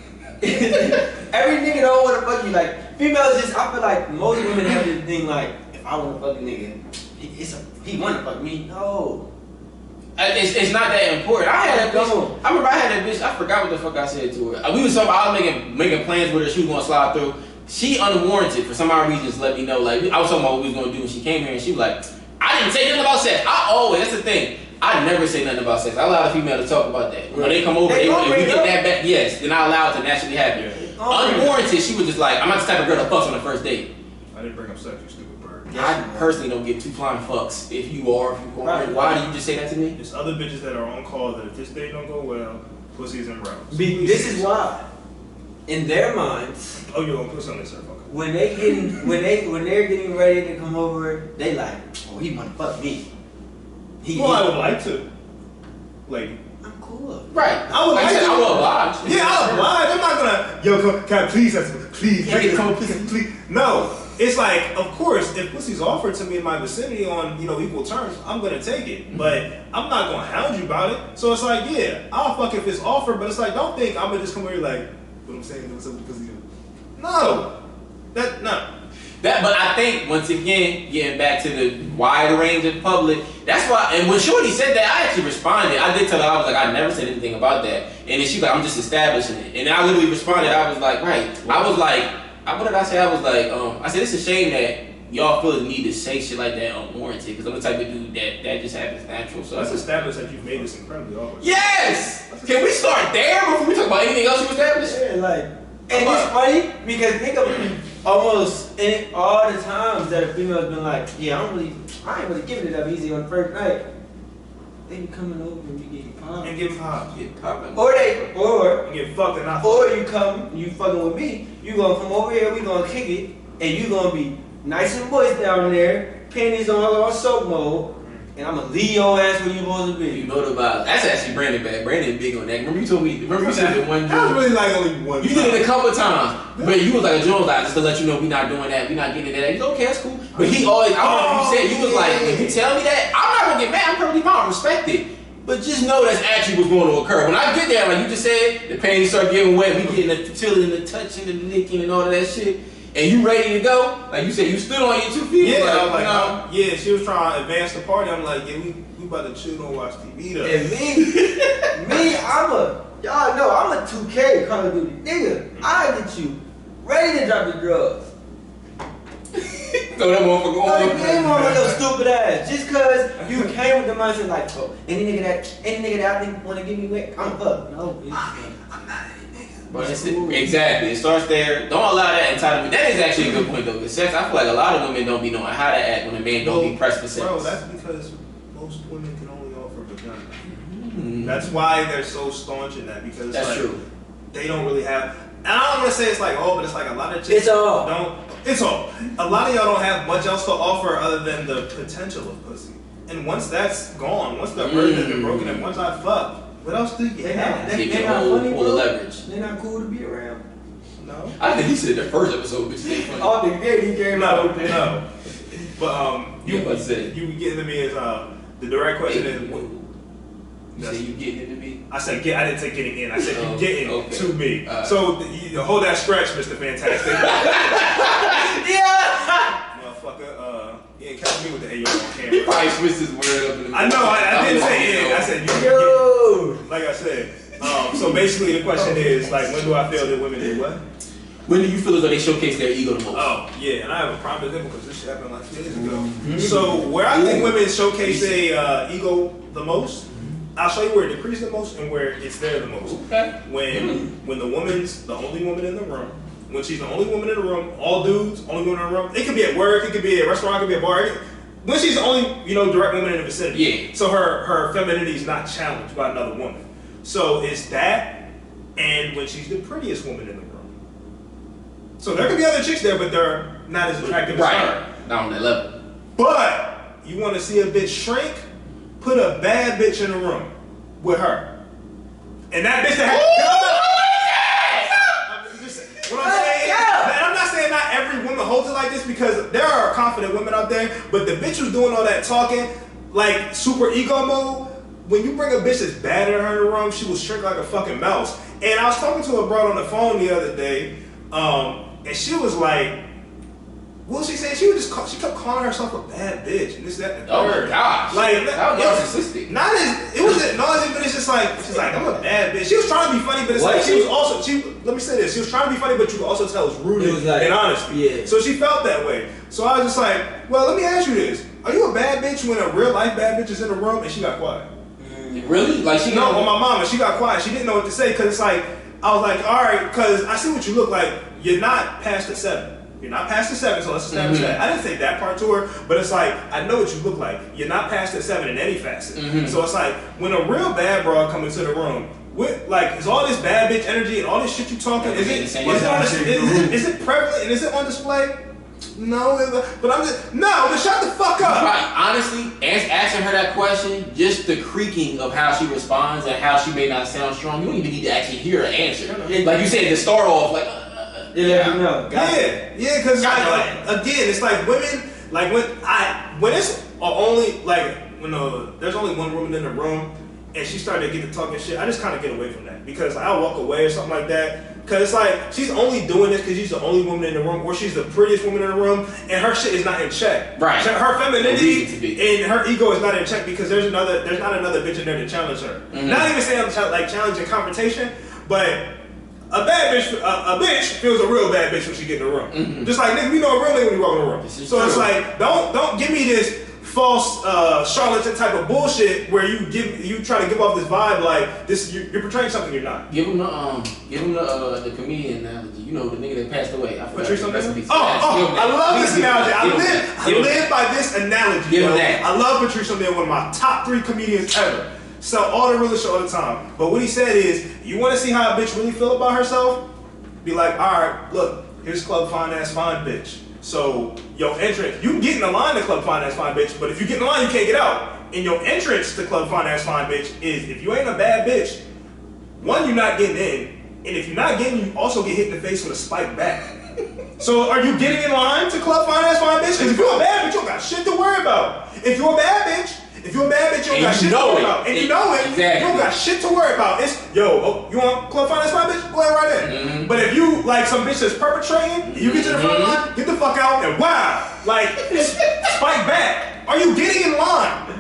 every nigga don't want to fuck you. Like, females just, I feel like most women have this thing like, if I want to fuck a nigga, he want to fuck me. No. It's not that important. I had that bitch. I remember I had that bitch. I forgot what the fuck I said to her. We was talking. I was making plans with her. She was gonna slide through. She unwarranted for some odd reason just let me know. Like I was talking about what we was gonna do when she came here, and she was like, "I didn't say nothing about sex. I always. That's the thing. I never say nothing about sex. I allow the female to talk about that. When they come over, if we get that back, yes, then I allow it to naturally happen. Unwarranted, she was just like, I'm not the type of girl that fucks on the first date. I didn't bring up sex, you stupid bird. I personally don't give two flying fucks. If you are, why do you just say that to me? There's other bitches that are on call that if this date don't go well, pussy's in routes. This is why, in their minds, oh, you're gonna put something in there, fucker. when they're getting ready to come over, they like, oh, he wanna fuck me. I would like to, lady. I'm cool. Right. I would like to. I will oblige. Yeah, I'll oblige. I'm not gonna, yo, can I please, please. No. It's like, of course, if pussy's offered to me in my vicinity on, equal terms, I'm gonna take it. But I'm not gonna hound you about it. So it's like, yeah, I'll fuck if it's offered, but it's like, don't think I'm gonna just come over here like, what I'm saying, what's up with pussy? No. No. But I think, once again, getting back to the wide range of public, that's why, and when Shorty said that, I actually responded. I did tell her, I was like, I never said anything about that. And then she was like, I'm just establishing it. And then I literally responded, I was like, right. I was like, what did I say? I was like, I said, it's a shame that y'all feel the need to say shit like that unwarranted, because I'm the type of dude that just happens natural. So let's establish that you've made this incredibly awkward. Yes! Can we start there before we talk about anything else you established? Yeah, like, and it's funny because think of almost all the times that a female's been like, yeah, I ain't really giving it up easy on the first night. They be coming over and be getting popped. And getting popped. Or and get fucked and not or you come, you fucking with me, you gonna come over here, we gonna kick it, and you gonna be nice and moist down there, panties on soap mode, and I'm gonna leave your ass where you supposed to be. You know the vibe. That's actually Brandon bad. Brandon big on that. Remember you told me, you said it one that was really like only one You did it a couple of times. But you was like, Jones, like, just to let you know we not doing that, we not getting into that. He's okay, that's cool. But he always, I remember you said, you was like, if you tell me that, I'm not gonna get mad, I'm perfectly fine, respect it. But just know that's actually what's going to occur. When I get there, like you just said, the panties start getting wet, we getting the feeling, the touching, the licking, and all of that shit. And you ready to go? Like you said, you stood on your 2 feet. Yeah, like, I was like, yeah, she was trying to advance the party. I'm like, yeah, we about to chill, don't watch TV though. And me, y'all know I'm a 2K Call of Duty nigga. I get you ready to drop the drugs. Throw that motherfucker on. You ain't on your stupid ass. Just cause you came with the mindset like, oh, any nigga that I think wanna give me wet, I'm fucked. No, bitch. I'm not any nigga. But exactly, it starts there. Don't allow that entitlement. That is actually a good point though. Because sex, I feel like a lot of women don't be knowing how to act when a man don't be pressed for sex. Bro, that's because most women can only offer vagina. Mm-hmm. That's why they're so staunch in that, because that's like, true. They don't really have. And I don't want to say it's like all, but it's like a lot of chicks it's all. It's all. A lot of y'all don't have much else to offer other than the potential of pussy. And once that's gone, once the hurt has been broken, and once I fuck, what else do you have? They're not funny, pull the leverage. They're not cool to be around. No. I think he said the first episode, bitch, they funny. Oh, he came out with that. No. But you getting to me is the direct question is. You say you getting into me? I said I didn't say getting in. I said you getting to me. So you hold that stretch, Mr. Fantastic. Yeah. Motherfucker. You ain't catch me with the AO on camera. He probably switched his word up in the I know. I didn't say in. I said you. Yo. Like I said. So basically the question is like, when do I feel that women do what? When do you feel as though they showcase their ego the most? Oh, yeah, and I have a prime example because this shit happened like 2 days ago. Mm-hmm. So where I think women showcase their ego the most, I'll show you where it decreases the most and where it's there the most. Okay. When the woman's the only woman in the room, when she's the only woman in the room, all dudes, only woman in the room. It could be at work, it could be at a restaurant, it could be at a bar. When she's the only, direct woman in the vicinity. Yeah. So her femininity is not challenged by another woman. So it's that, and when she's the prettiest woman in the room. So there could be other chicks there, but they're not as attractive as her. Not on that level. But you want to see a bitch shrink? Put a bad bitch in the room with her, and that bitch that what I'm saying, and I'm not saying not every woman holds it like this, because there are confident women out there, but the bitch who's doing all that talking, like super ego mode, when you bring a bitch that's bad in her room, she will shrink like a fucking mouse. And I was talking to a broad on the phone the other day, and she was like, what was she saying? She kept calling herself a bad bitch and this, that, and the Oh third. my gosh. Like, that was narcissistic. Not as, like, she's like, I'm a bad bitch. She was trying to be funny, but it's like, she was also, let me say this, she was trying to be funny, but you could also tell it's rooted in honesty. Yeah. So she felt that way. So I was just like, well, let me ask you this. Are you a bad bitch when a real life bad bitch is in the room and she got quiet? Really? Like she No, on my mama, she got quiet. She didn't know what to say because it's like, I was like, all right, because I see what you look like. You're not past the 7. You're not past the 7, so let's establish that. I didn't say that part to her, but it's like, I know what you look like. You're not past the 7 in any facet. So it's like, when a real bad broad comes into the room, with like, is all this bad bitch energy and all this shit you talking, is it prevalent and is it on display? No, but I'm just, no, but shut the fuck up. Right, honestly, asking her that question, just the creaking of how she responds and how she may not sound strong, you don't even need to actually hear her answer. Like you said, to start off, like, Yeah, because like, again, it's like women, like when it's only like when there's only one woman in the room and she started to get to talking shit, I just kind of get away from that because I'll walk away or something like that. Because it's like she's only doing this because she's the only woman in the room, or she's the prettiest woman in the room, and her shit is not in check. Right. Her femininity and her ego is not in check because there's not another bitch in there to challenge her. Not even saying like challenging confrontation, but a bad bitch, a bitch feels a real bad bitch when she get in the room. Just like nigga, we know a real nigga when you walk in the room. So it's like don't give me this false charlatan type of bullshit where you try to give off this vibe like this you're portraying something you're not. Give him the comedian analogy. You know the nigga that passed away. I Patrice O'Neal. I love this analogy. I live by this analogy. Give him that. I love Patrice O'Neal, one of my top 3 comedians ever. So all the realest shit all the time. But what he said is, you want to see how a bitch really feel about herself? Be like, all right, look, here's Club Fine Ass Fine Bitch. So your entrance, you can get in the line to Club Fine Ass Fine Bitch, but if you get in the line, you can't get out. And your entrance to Club Fine Ass Fine Bitch is, if you ain't a bad bitch, 1, you're not getting in, and if you're not getting, you also get hit in the face with a spike back. So are you getting in line to Club Fine Ass Fine Bitch? Because if you're a bad bitch, you don't got shit to worry about. If you're a bad bitch, you don't got shit to worry about. And you know it, exactly. You don't got shit to worry about. It's, you want Club Fine Ass Fine Bitch? Go ahead right in. But if you, like some bitch that's perpetrating, you get to the front line, get the fuck out, and wow, like, spike back. Are you getting in line?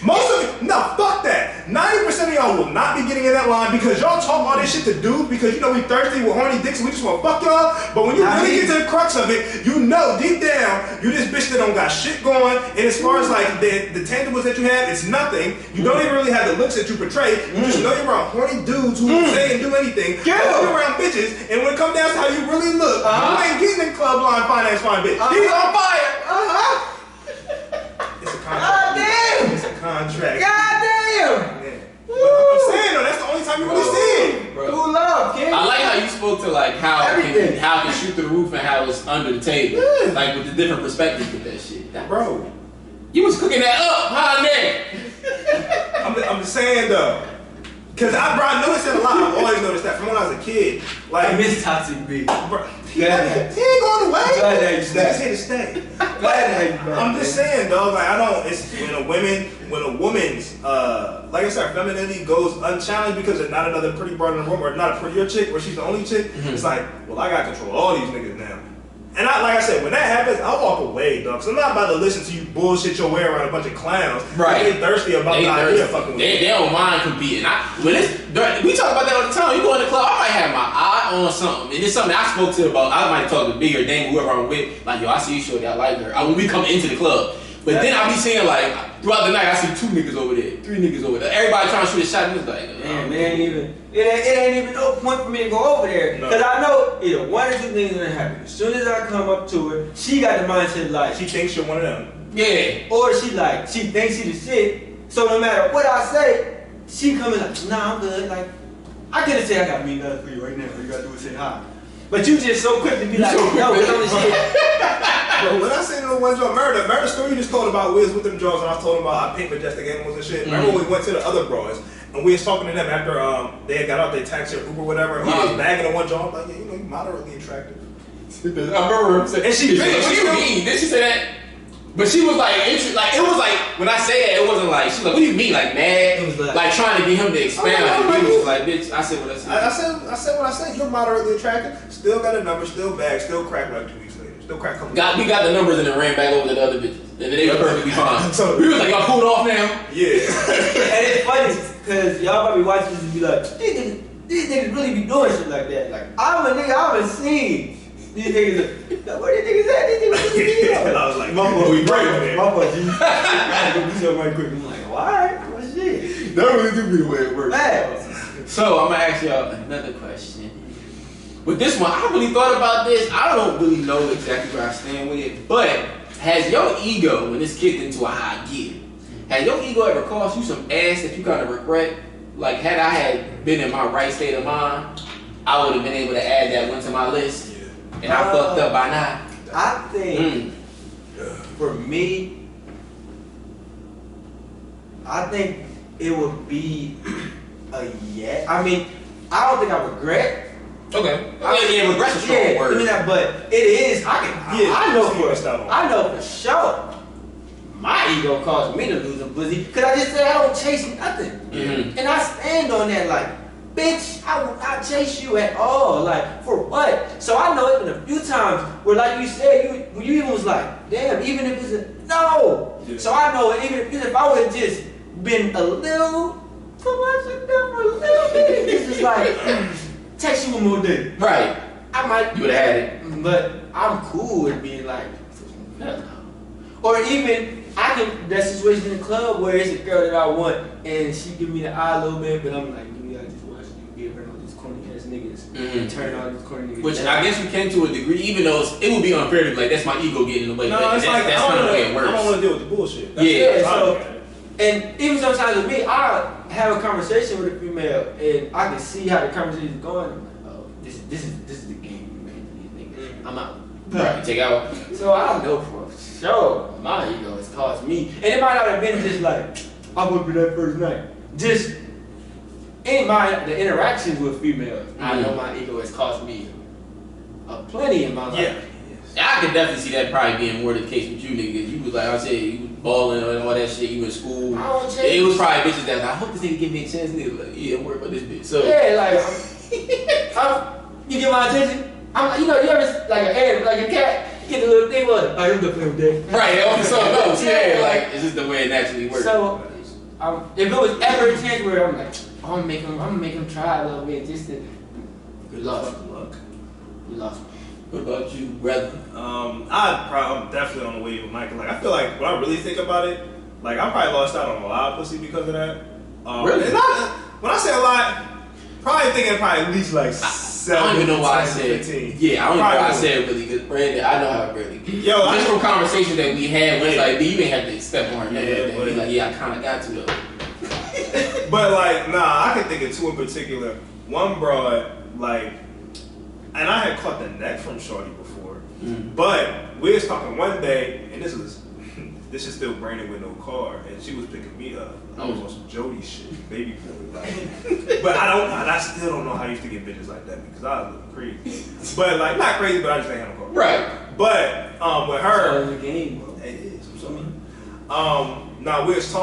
Most of it, no, fuck that. 90% of y'all will not be getting in that line because y'all talk all this shit to dudes because you know we thirsty with horny dicks and we just want to fuck y'all. But when you really get to the crux of it, you know deep down, you this bitch that don't got shit going. And as far as like the tangibles that you have, it's nothing. You don't even really have the looks that you portray. You just know you're around horny dudes who will say and do anything. You're around bitches, and when it comes down to how you really look, you ain't getting in Club Line Fine Ass Fine Bitch. He's on fire. It's a contract. It's a contract. God damn! I'm saying though, that's the only time you really see it. Who love, kid? I like how you spoke to like how it can shoot through the roof and how it's under the table. Like with the different perspectives with that shit. Bro. You was cooking that up, huh, nigga? I'm just saying though. Cause I noticed that a lot. I've always noticed that from when I was a kid. Like I miss Toxic B. Bro, he ain't going away. Glad that you He's here to stay. I'm just saying, dog. Like I don't. It's when a woman's like I said, femininity goes unchallenged because there's not another pretty broad in the room, or not a prettier chick, or she's the only chick. It's like, well, I got control of all these niggas now. And like I said, when that happens, I'll walk away, dog. Cause I'm not about to listen to you bullshit your way around a bunch of clowns. Right. They get thirsty about the idea of fucking with They don't mind competing. We talk about that all the time. You go in the club, I might have my eye on something. And it's something I spoke to about. I might talk to Big or Dane, whoever I'm with. Like, yo, I see you shorty, I like her. When we come into the club. But then I be seeing like, throughout the night, I see 2 niggas over there, 3 niggas over there. Everybody trying to shoot a shot, and it's like, man, it ain't even no point for me to go over there. Cause I know either 1 or 2 things gonna happen. As soon as I come up to her, she got the mindset like she thinks you're one of them. Yeah. Or she thinks she the shit. So no matter what I say, she coming like, nah, I'm good. Like, I could have said I got me nothing for you right now. All you gotta do is say hi. But you just so quick to be like, no, get on this shit. Bro, when I seen the one joint, Murder story you just told about Wiz with them jaws, and I told him about I paint majestic animals and shit. Remember when we went to the other bros, and we was talking to them after they had got out their taxi or Uber or whatever, and he was bagging the one jaw, like, yeah, you know, you moderately attractive. I remember her saying, and she said, what do you mean? Did she say that? But she was like, it was like, when I say that, it wasn't like, she was like, what do you mean, like mad? It was like trying to get him to expound. And he was like, bitch, I said what I said. I said what I said. You're moderately attractive. Still got a number, still bag, still crack like 2 weeks later. Still crack couple We got the numbers and then ran back over to the other bitches. And then they were perfectly fine. So we was like, y'all cooled off now? Yeah. And it's funny, Cause y'all probably watching this and be like, these niggas really be doing shit like that. Like, I'm a nigga, I haven't seen these niggas. Like, where these niggas at? These niggas really be at. I was like, My fault. We break it. My fault, G. I had to go do something right quick. I'm like, why? What shit? That really do be the way it works. Man. So I'm gonna ask y'all another question. With this one, I really thought about this. I don't really know exactly where I stand with it, but has your ego, when it's kicked into a high gear, has your ego ever cost you some ass that you kind of regret? Like, had I had been in my right state of mind, I would have been able to add that one to my list, and I fucked up by now. I think for me, I think it would be a yes. I mean, I don't think I regret. Okay. Yeah, regret's a strong word. I mean that, but it is. I know for sure. My ego caused me to lose a pussy because I just said I don't chase nothing, Mm-hmm. and I stand on that. Like, bitch, I will not chase you at all. Like, for what? So I know it's been a few times where, like you said, you even was like, damn, even if it's a no. Yeah. So I know even if I would have just been a little too much of them for a little bit, it's just like text you one more day. Right. I might You would have had it. but I'm cool with being like, or even I can that situation in the club where it's a girl that I want and she give me the eye a little bit, but I'm like, dude, I just watch you give her all these corny ass niggas and turn all these corny niggas. Which down. I guess you can to a degree, even though it would be unfair to be like, that's my ego getting in the way. No, that's it's like, that's I kind of don't the way it want to works. deal with the bullshit. Yeah, how I so- look at it. And even sometimes with me, I have a conversation with a female and I can see how the conversation is going. I'm like, oh, this is the game, man. These niggas. I'm out. Right. You take out. So I know for sure my ego has caused me, and it might not have been just like I went for that first night. Just in the interactions with females, I know my ego has caused me plenty in my life. Yeah. I could definitely see that probably being more the case with you niggas. You was like I said, you was balling and all that shit. You in school. I don't change. It was probably bitches that was like, I hope this nigga give me a chance. Nigga like, yeah, don't worry about this bitch. So Yeah, like you get my attention. I'm, you ever like a cat get a little thing with it. I'm gonna play with that. right, on something else. Yeah, like it's just the way it naturally works. So if it was ever a chance where I'm like, I'm gonna make him try a little bit just to. You lost. You lost. What about you, brother? I'm definitely on the wave with Michael. Like, I feel like when I really think about it, like I probably lost out on a lot of pussy because of that. Really? And when I say a lot, probably thinking at least like 7. I don't even know why I said. 15. Yeah, I don't know why I Probably said really good. Brandon, I know how it really good. Yo, just from conversation that we had, was Yeah. like, you ain't have to step on her. Yeah, Be like, yeah, I kind of got to though. But like, nah, I can think of 2 in particular. One broad, like, and I had caught the neck from Shorty before, but we was talking one day, and this is still Brandon with no car, and she was picking me up. I was on some Jody shit, baby boy, like. But I still don't know how I used to get bitches like that because I was looking crazy. But like, not crazy, but I just ain't have a car. Right. But with her, the game, bro. it is. I'm sorry. Now we was just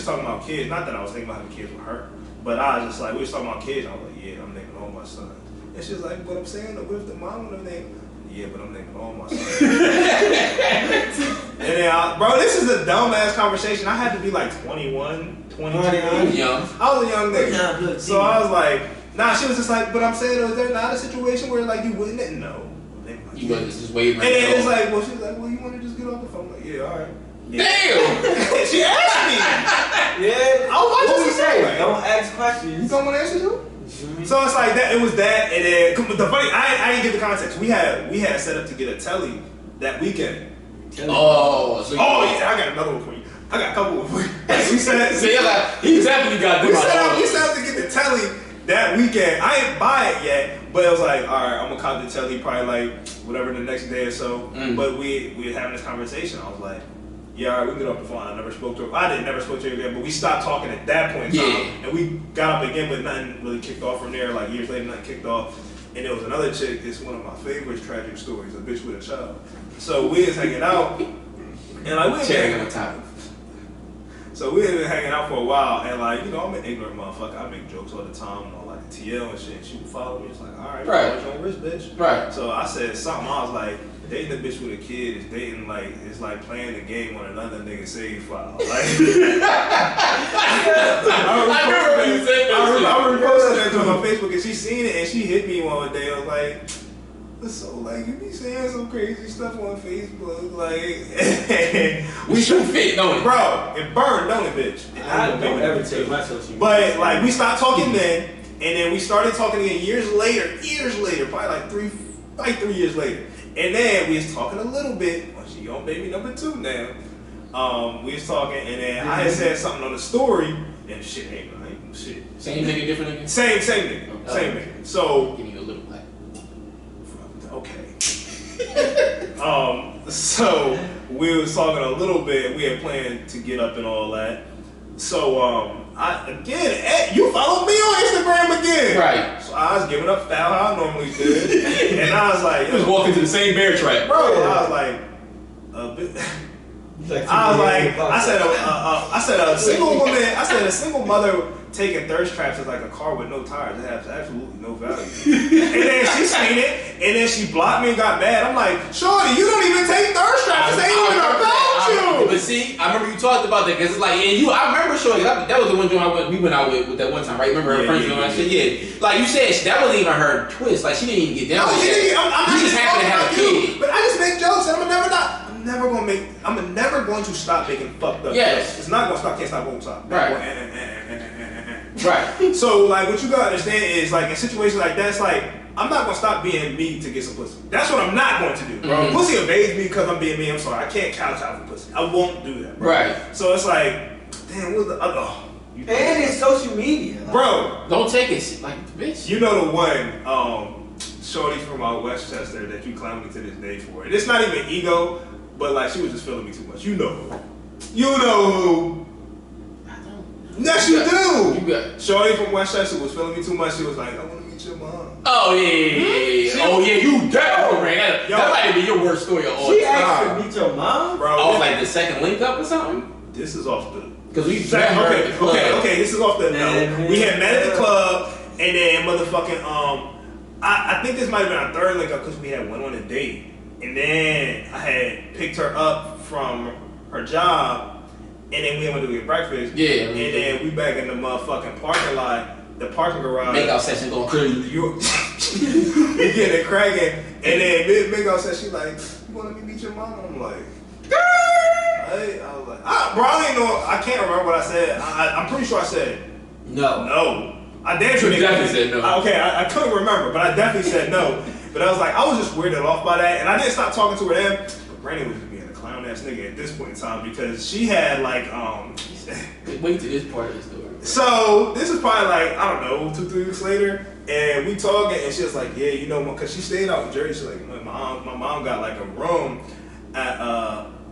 talking about kids. Not that I was thinking about having kids with her, but I was just like, we was talking about kids. And I was like, yeah, I'm naming all my sons. And she was like, but I'm saying that with the mom and everything. Yeah, but I'm naming all my sons. And then, bro, this is a dumbass conversation. I had to be like 21, 22. Young. I was a young nigga. Nah, So I was like, nah, she was just like, but I'm saying, is there not a situation where like you wouldn't? No. You wasn't just waiting. And then it's like, well, she was like, well, you want to just get off the phone? I'm like, yeah, all right. Yeah. Damn! She asked me. Yeah. I'll watch What this we say? anyway. Don't ask You questions. don't want to answer too? So it's like that. It was that, and then the funny. I didn't get the context. We had set up to get a telly that weekend. Oh, so Oh yeah, I got another one for you. I got a couple of them for you. We set. So you're like, he definitely got them. We set up to get the telly that weekend. I didn't buy it yet, but it was like, all right, I'm gonna cop the telly probably like whatever the next day or so. But we were having this conversation. I was like, yeah, all right, we can get off the phone. I never spoke to her. I never spoke to her again, but we stopped talking at that point in time. Yeah. And we got up again, but nothing really kicked off from there. Like years later, nothing kicked off. And there was another chick. It's one of my favorite tragic stories. A bitch with a child. So we was hanging out, and like we was Sharing on top. So we had been hanging out for a while, and like, you know, I'm an ignorant motherfucker. I make jokes all the time on like TL and shit. She would follow me. It's like, all right, Right. what's your wrist, bitch? Right. So I said something. I was like, dating a bitch with a kid is dating like it's like playing the game on another nigga save file. Like, I remember Facebook and she seen it and she hit me one day. I was like, so like you be saying some crazy stuff on Facebook, like We should fit, don't it? Bro, it burned, don't it, bitch? I don't ever take my social media. But like we stopped talking then, and then we started talking again years later, probably like 3 years later. And then we was talking a little bit. Well, she on baby number 2 now. We was talking, and then I had said something on the story, and shit ain't shit. Same nigga, different nigga? Same nigga. Same nigga. So Give me a little black. okay. So we was talking a little bit. We had planned to get up and all that. So you follow me on Instagram again, Right. So I was giving up foul how I normally did, and I was like, You was walking to the same bear trap. bro. I was like, a bit. I said a single woman. I said a single mother taking thirst traps is like a car with no tires. It has absolutely no value. And then she seen it, and then she blocked me and got mad. I'm like, shorty, you don't even take thirst traps. It ain't even about you. But see, I remember you talked about that because it's like, and I remember showing that was the one joint we went out with that one time, right? Remember her friends and all that shit? Yeah. Like you said, that wasn't even her twist. Like she didn't even get down with that. You just happen to have a kid. But I just make jokes, and I'm never going to stop making fucked up jokes. It's not gonna stop. Can't stop. Won't stop. Right. Right. So like, what you gotta understand is like in situations like that, it's like I'm not gonna stop being me to get some pussy. That's what I'm not going to do, bro. Mm-hmm. Pussy evades me because I'm being me. I'm sorry. I can't couch out for pussy. I won't do that, bro. Right. So it's like, damn, what's the other? And it's social media, like, Bro. Don't take it like bitch. You know the one, shorty from out Westchester that you clown me to this day for. And it's not even ego, but like she was just feeling me too much. You know who? You know who? Yes, you do. You got. Shorty from Westchester was feeling me too much. She was like, I want to meet your mom. Oh yeah. Oh yeah, you definitely ran. That might be your worst story of all time. She asked to meet your mom? Bro. Oh, like the second link up or something? This is off the. Because we Okay. This is off the. No, we had met at the club, and then motherfucking I think this might have been our third link up because we had went on a date, and then I had picked her up from her job. And then we went to get breakfast. Yeah. And then we back in the motherfucking parking lot, the parking garage. Makeout session going crazy. You getting it cracking. And then Makeout said, she like, you want to meet your mom? I'm like, I was like, bro, I ain't know. I can't remember what I said. I'm pretty sure I said no. I damn sure definitely said no. I couldn't remember, but I definitely said no. But I was like, I was just weirded off by that, and I didn't stop talking to her then. But Brandon was just being a clown ass nigga at this point in time because she had like Wait to this part of the story. So this is probably like, I don't know, 2-3 weeks later, and we talking, and she was like, yeah, you know, because she stayed out in Jersey. She's like, my mom got like a room at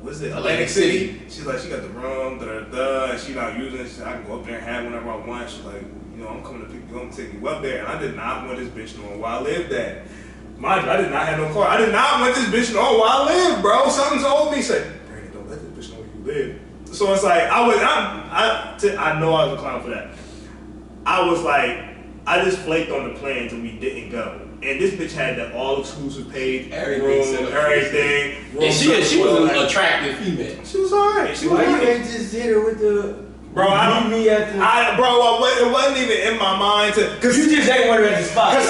what's it, Atlantic City. She's like, she got the room, and she not using it. She said, I can go up there and have whenever I want. She's like, you know, I'm coming to pick you up and take you up there. And I did not want this bitch knowing where I lived at. Mind you, I did not have no car. I did not want this bitch knowing where I lived, bro. Something told me, said, Brandon, don't let this bitch know where you live. So it's like, I know I was a clown for that. I was like, I just flaked on the plans and we didn't go. And this bitch had the all-exclusive page, Everything. And she was an attractive female. She was alright. Why you ain't just hit her with the... Bro, it wasn't even in my mind to... Cause You just ain't want her at the spot. Cause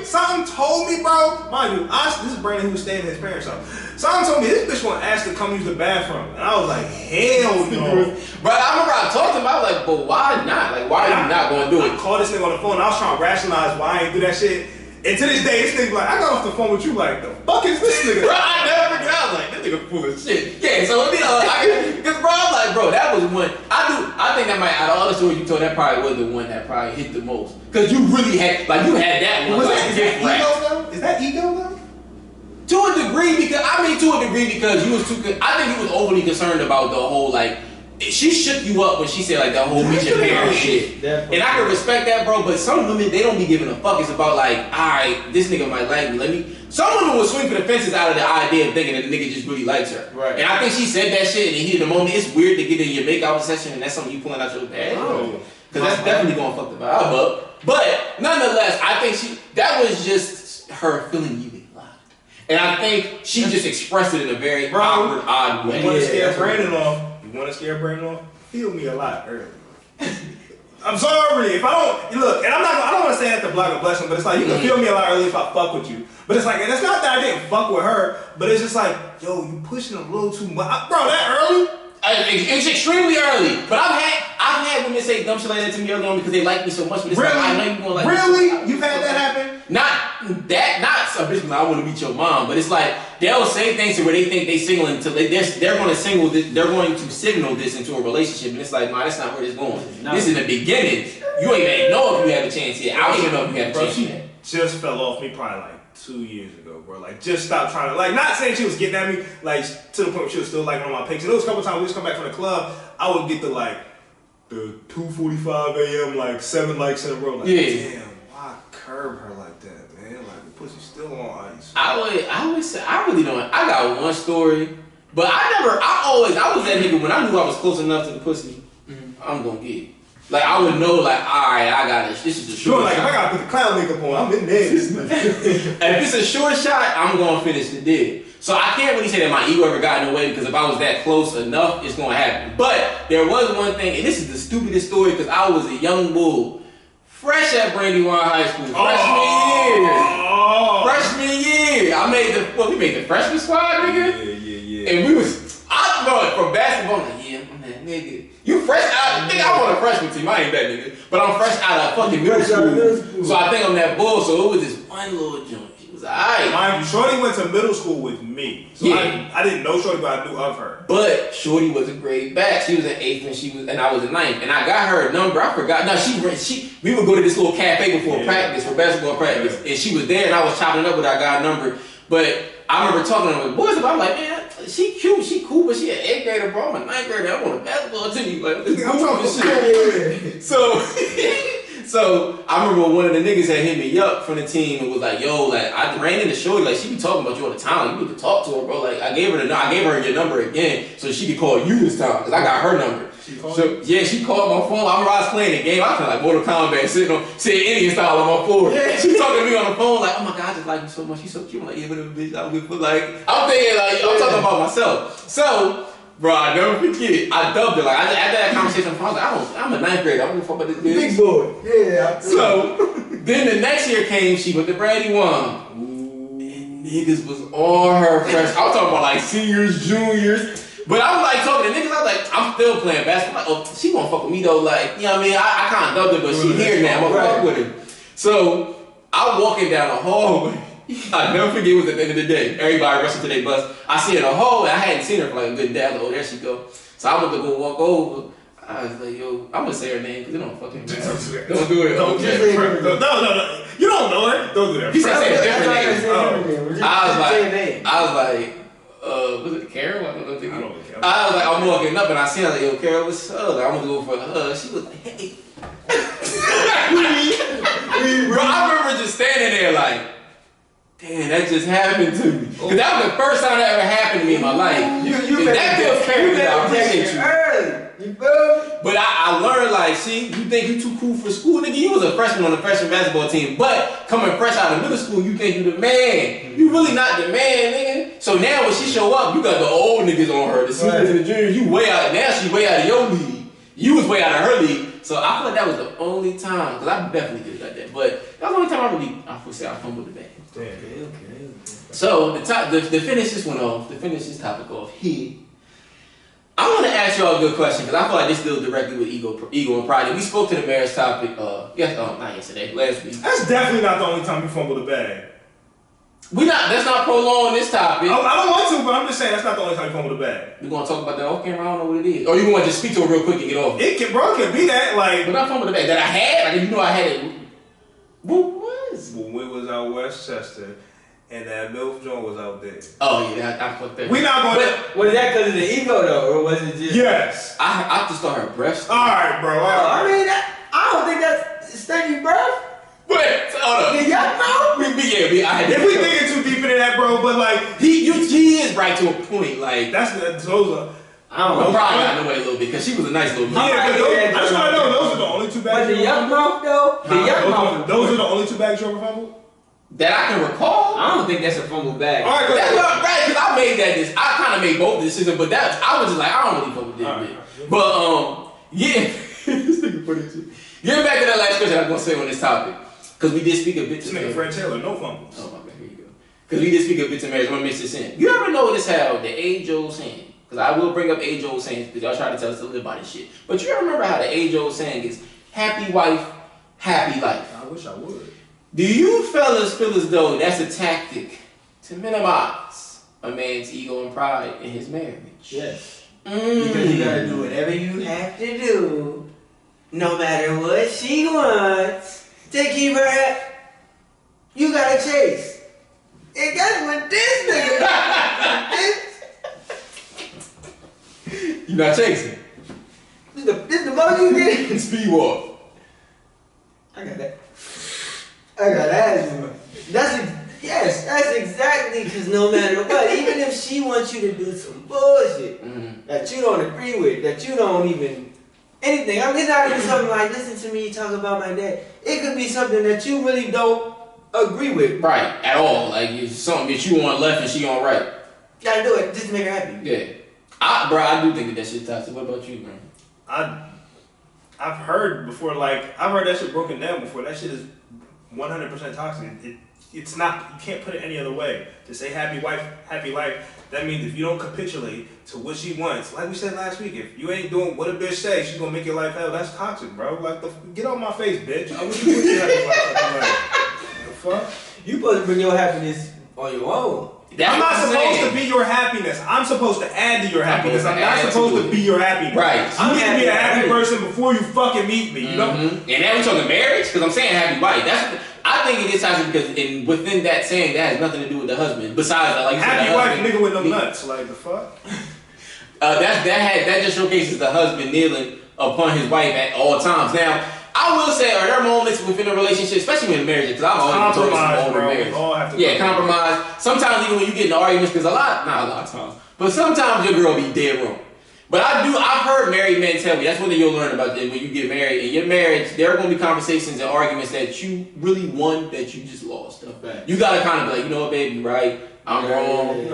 something told me, bro. Mind you, this is Brandon who was staying at his parents' house. Something told me this bitch want to ask to come use the bathroom. And I was like, hell no. But I remember I talked to him, I was like, but why not? Like, why are you not going to do I it? called this nigga on the phone and I was trying to rationalize why I ain't do that shit. And to this day, this nigga like, I got off the phone with you like, the fuck is this nigga? Bro, I never forget. I was like, this nigga full of shit. Yeah, so it be because bro, I was like, bro, that was one. I think that might, out of all the stories you told, that probably was the one that probably hit the most. Because you really had, like, you had that one. Was like, that ego though? Is that ego though? To a degree, because you was I think you was overly concerned about the whole, like, she shook you up when she said like that whole meet your parents shit. And I can respect that, bro, but some women, they don't be giving a fuck. It's about like, alright, this nigga might like me, some women will swing for the fences out of the idea of thinking that the nigga just really likes her. Right. And I think she said that shit and in the heat of the moment, it's weird to get in your makeout session and that's something you pulling out your bag. Oh. Because that's definitely gonna fuck the vibe up. But nonetheless, I think that was just her feeling you. And I think she just expressed it in a very awkward, odd way. You want to scare Brandon off? Feel me a lot early. I'm sorry if I don't look, and I don't want to say that to block a blessing, but it's like you can feel me a lot early if I fuck with you. But it's like, and it's not that I didn't fuck with her, but it's just like, yo, you pushing a little too much, bro. That early? It's extremely early, but I've had women say dumb shit like that to me early on because they like me so much. But it's Really? like, I know you gonna like Really? me. You've had that happen? Not a bitch. I want to meet your mom, but it's like they'll say things to where they think they signaling to they're going to signal this, they're going to signal this into a relationship, and it's like, nah, that's not where it's going. This is the beginning. You ain't even know if you have a chance yet. I don't even know if you have a chance yet. Just fell off me probably like 2 years ago, bro. Like, just stopped trying to, like, not saying she was getting at me, like, to the point where she was still like on my pics. And there was a couple times we just come back from the club, I would get the 2:45 a.m. like 7 likes in a row. Like, damn, why curb her like that, man? Like, the pussy's still on ice. I would say I really don't. I got one story, but I was that nigga when I knew I was close enough to the pussy. I'm gonna get it. Like, I would know, like, alright, I got this. This is a short like, shot. if I gotta put the clown makeup on, I'm in there. If it's a short shot, I'm gonna finish the deal. So I can't really say that my ego ever got in the way, because if I was that close enough, it's gonna happen. But there was one thing, and this is the stupidest story, because I was a young bull, fresh at Brandywine High School, freshman year. We made the freshman squad, nigga. Yeah. And I know from basketball, I'm like, yeah, I'm that nigga. You fresh out, nigga, I'm on a freshman team, I ain't that nigga. But I'm fresh out of fucking middle school. So I think I'm that bull, so it was this one little joint. She was alright. Mind you, Shorty went to middle school with me. So Yeah. I didn't know Shorty, but I knew of her. But Shorty was a grade back. She was in 8th and I was in 9th. And I got her number. I forgot. No, we would go to this little cafe before practice, for basketball practice. And she was there and I was chopping up with her. I got her number. But I remember talking to her with boys about, I'm like, man, she cute, she cool, but she an 8th grader, bro. I'm a 9th grader. I want a basketball team. Like, I'm talking shit. So I remember one of the niggas had hit me up from the team and was like, yo, like, I ran into Shorty, like, she be talking about you all the time. Like, you need to talk to her, bro. Like, I gave her your number again so she could call you this time, because I got her number. Yeah, she called my phone. I was playing the game. I felt like Mortal Kombat, sitting Indian style on my floor. Yeah. She talking to me on the phone like, oh my God, I just like you so much. She's so cute. I'm like, yeah, whatever, bitch. I'm thinking like, I'm talking about myself. So, bro, I never forget. I dubbed her. Like, after that conversation, I was like, I'm a 9th grader. I don't give a fuck about this bitch. Big boy. Yeah. So, then the next year came, she went to Brandywine. And niggas was on her fresh. I was talking about like seniors, juniors. But I was like talking to niggas, I was like, I'm still playing basketball. Like, oh, she won't fuck with me though. Like, you know what I mean? I kind of dubbed her, but she here now. I'm gonna fuck with her. So, I'm walking down the hallway. I'll never forget, it was at the end of the day. Everybody rushing to their bus. I see her in the hallway. I hadn't seen her for like a good day. I was like, oh, there she go. So I went to go walk over. I was like, yo, I'm gonna say her name because it don't fucking matter. Don't do it. Don't Okay. No. You don't know her. Don't do that. He said a different name. I was like, was it Carol? I don't know. I was like, I'm walking up and I seen her like, yo, Carol, what's up? Like, I'm gonna go for a hug. She was like, hey. Bro, I remember just standing there like, damn, that just happened to me. Cause that was the first time that ever happened to me in my life. That feels Carol. I appreciate you. You feel me? But I learned, like, see, you think you too cool for school, nigga. You was a freshman on the freshman basketball team, but coming fresh out of middle school, you think you the man. You really not the man, nigga. So now when she show up, you got the old niggas on her, the seniors and the juniors. You way out. Now she way out of your league. You was way out of her league. So I feel like that was the only time, because I definitely did like that, but that was the only time I would say I fumbled the bag. Okay. So to finish this one off, to finish this topic off here, I want to ask y'all a good question, because I feel like this deals directly with ego and pride. And we spoke to the marriage topic, not yesterday, last week. That's definitely not the only time you fumble the bag. Let's not prolong this topic. I don't want to, but I'm just saying that's not the only time you fumble the bag. We're going to talk about that off camera, I don't know what it is. Or you want to just speak to it real quick and get off? It can be that, like. But I fumbled the bag that I had, like, you know I had it. What was? When we was out Westchester, and that MILF joint was out there. Oh yeah, I fucked that. We not going to. Was that because of the ego though, or was it just? Yes. I just thought her breath. Alright, bro. I mean, I don't think that's stinky breath. Wait, hold up. Did y'all know? I had If we thinking too deep into that, bro, but like he is right to a point. Like those are. I don't I'm know. probably got in the way a little bit because she was a nice little. Yeah, but I just want to know those are the only two But bags. the yuck mouth though, Those are the only two bags you ever fumbled. That I can recall. I don't think that's a fumble bag. All right, That's not right because I made that. I kind of made both decisions, but I was just like I don't really fuck with this bitch. But yeah, this nigga funny too. Getting back to that last question I'm gonna say on this topic, because we did speak a bit This to nigga Fred Taylor, no fumbles. Oh my bad, here you go. Because we did speak a bit to marriage. I'm gonna mix this in. You ever notice how the age-old saying? Because I will bring up age-old sayings because y'all try to tell us to live by this shit. But you ever remember how the age-old saying is, "Happy wife, happy life." I wish I would. Do you fellas feel as though that's a tactic to minimize a man's ego and pride in his marriage? Yes. Because you gotta do whatever you have to do, no matter what she wants, to keep her happy. You gotta chase. And guess what this nigga You're not chasing. this the most you get? Speed walk. I got that. I got that. That's exactly, because no matter what, even if she wants you to do some bullshit that you don't agree with, that you don't even, anything. I mean, it's not even something like, listen to me talk about my dad. It could be something that you really don't agree with. Right, at all. Like, it's something that you want left and she on right. Gotta do it just to make her happy. Yeah. I do think that shit's toxic. What about you, man? I've heard before, like, I've heard that shit broken down before. That shit is 100% toxic. It's not, you can't put it any other way. To say happy wife, happy life, that means if you don't capitulate to what she wants, like we said last week, if you ain't doing what a bitch say, she's gonna make your life hell. That's toxic, bro. Like, get off my face, bitch. I wish you would be happy life. The fuck? You supposed to bring your happiness on your own. I'm not supposed to be your happiness. I'm supposed to add to your happiness. I'm not supposed to be your happiness. Right. I'm going to be a happy person before you fucking meet me, you know? And now we talking marriage? Because I'm saying happy wife. I think it is toxic because within that saying, that has nothing to do with the husband. Besides, like you said, happy wife, husband, nigga with no nuts. Like, the fuck? that just showcases the husband kneeling upon his wife at all times. Now, I will say, are there moments within a relationship, especially in marriage, because I've always been told some older marriage. We all have to compromise. Sometimes even when you get in arguments, because not a lot of times, but sometimes your girl be dead wrong. But I've heard married men tell me, that's one thing you'll learn about when you get married. In your marriage, there are going to be conversations and arguments that you really won that you just lost. You got to kind of be like, you know what, baby, right? I'm wrong.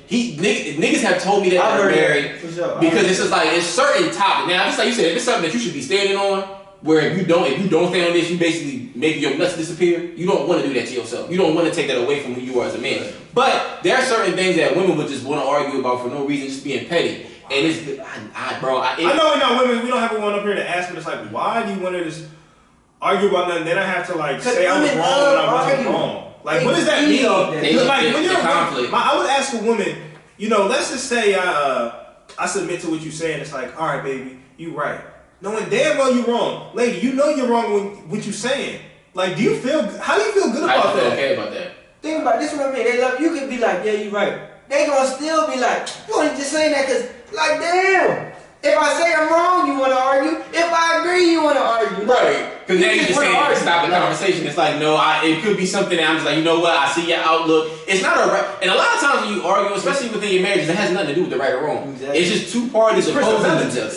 Niggas have told me that they're married because it's just like, it's certain topics. Now, just like you said, if it's something that you should be standing on, where if you don't stand on this, you basically make your nuts disappear. You don't want to do that to yourself. You don't want to take that away from who you are as a man. But there are certain things that women would just want to argue about for no reason, just being petty. And it's, I know we're not women. We don't have a one up here to ask, but it's like, why do you want to just argue about nothing? Then I have to like say I was wrong when I wasn't wrong. Like, what does that mean? Like, when you're conflict. I would ask a woman, you know, let's just say I submit to what you're saying. It's like, all right, baby, you right. Knowing damn well you're wrong. Lady, you know you're wrong with what you're saying. Like, how do you feel good about that? I feel okay about that. Think about this, what I mean. They love you. Could be like, yeah, you're right. They gonna still be like, you ain't just saying that because, like, damn. If I say I'm wrong, you want to argue. If I agree, you want to argue. Right. Because now you're just saying to stop the conversation. It's like, no, it could be something that I'm just like, you know what, I see your outlook. It's not a right. And a lot of times when you argue, especially within your marriage, it has nothing to do with the right or wrong. Exactly. It's just two parties opposing each other.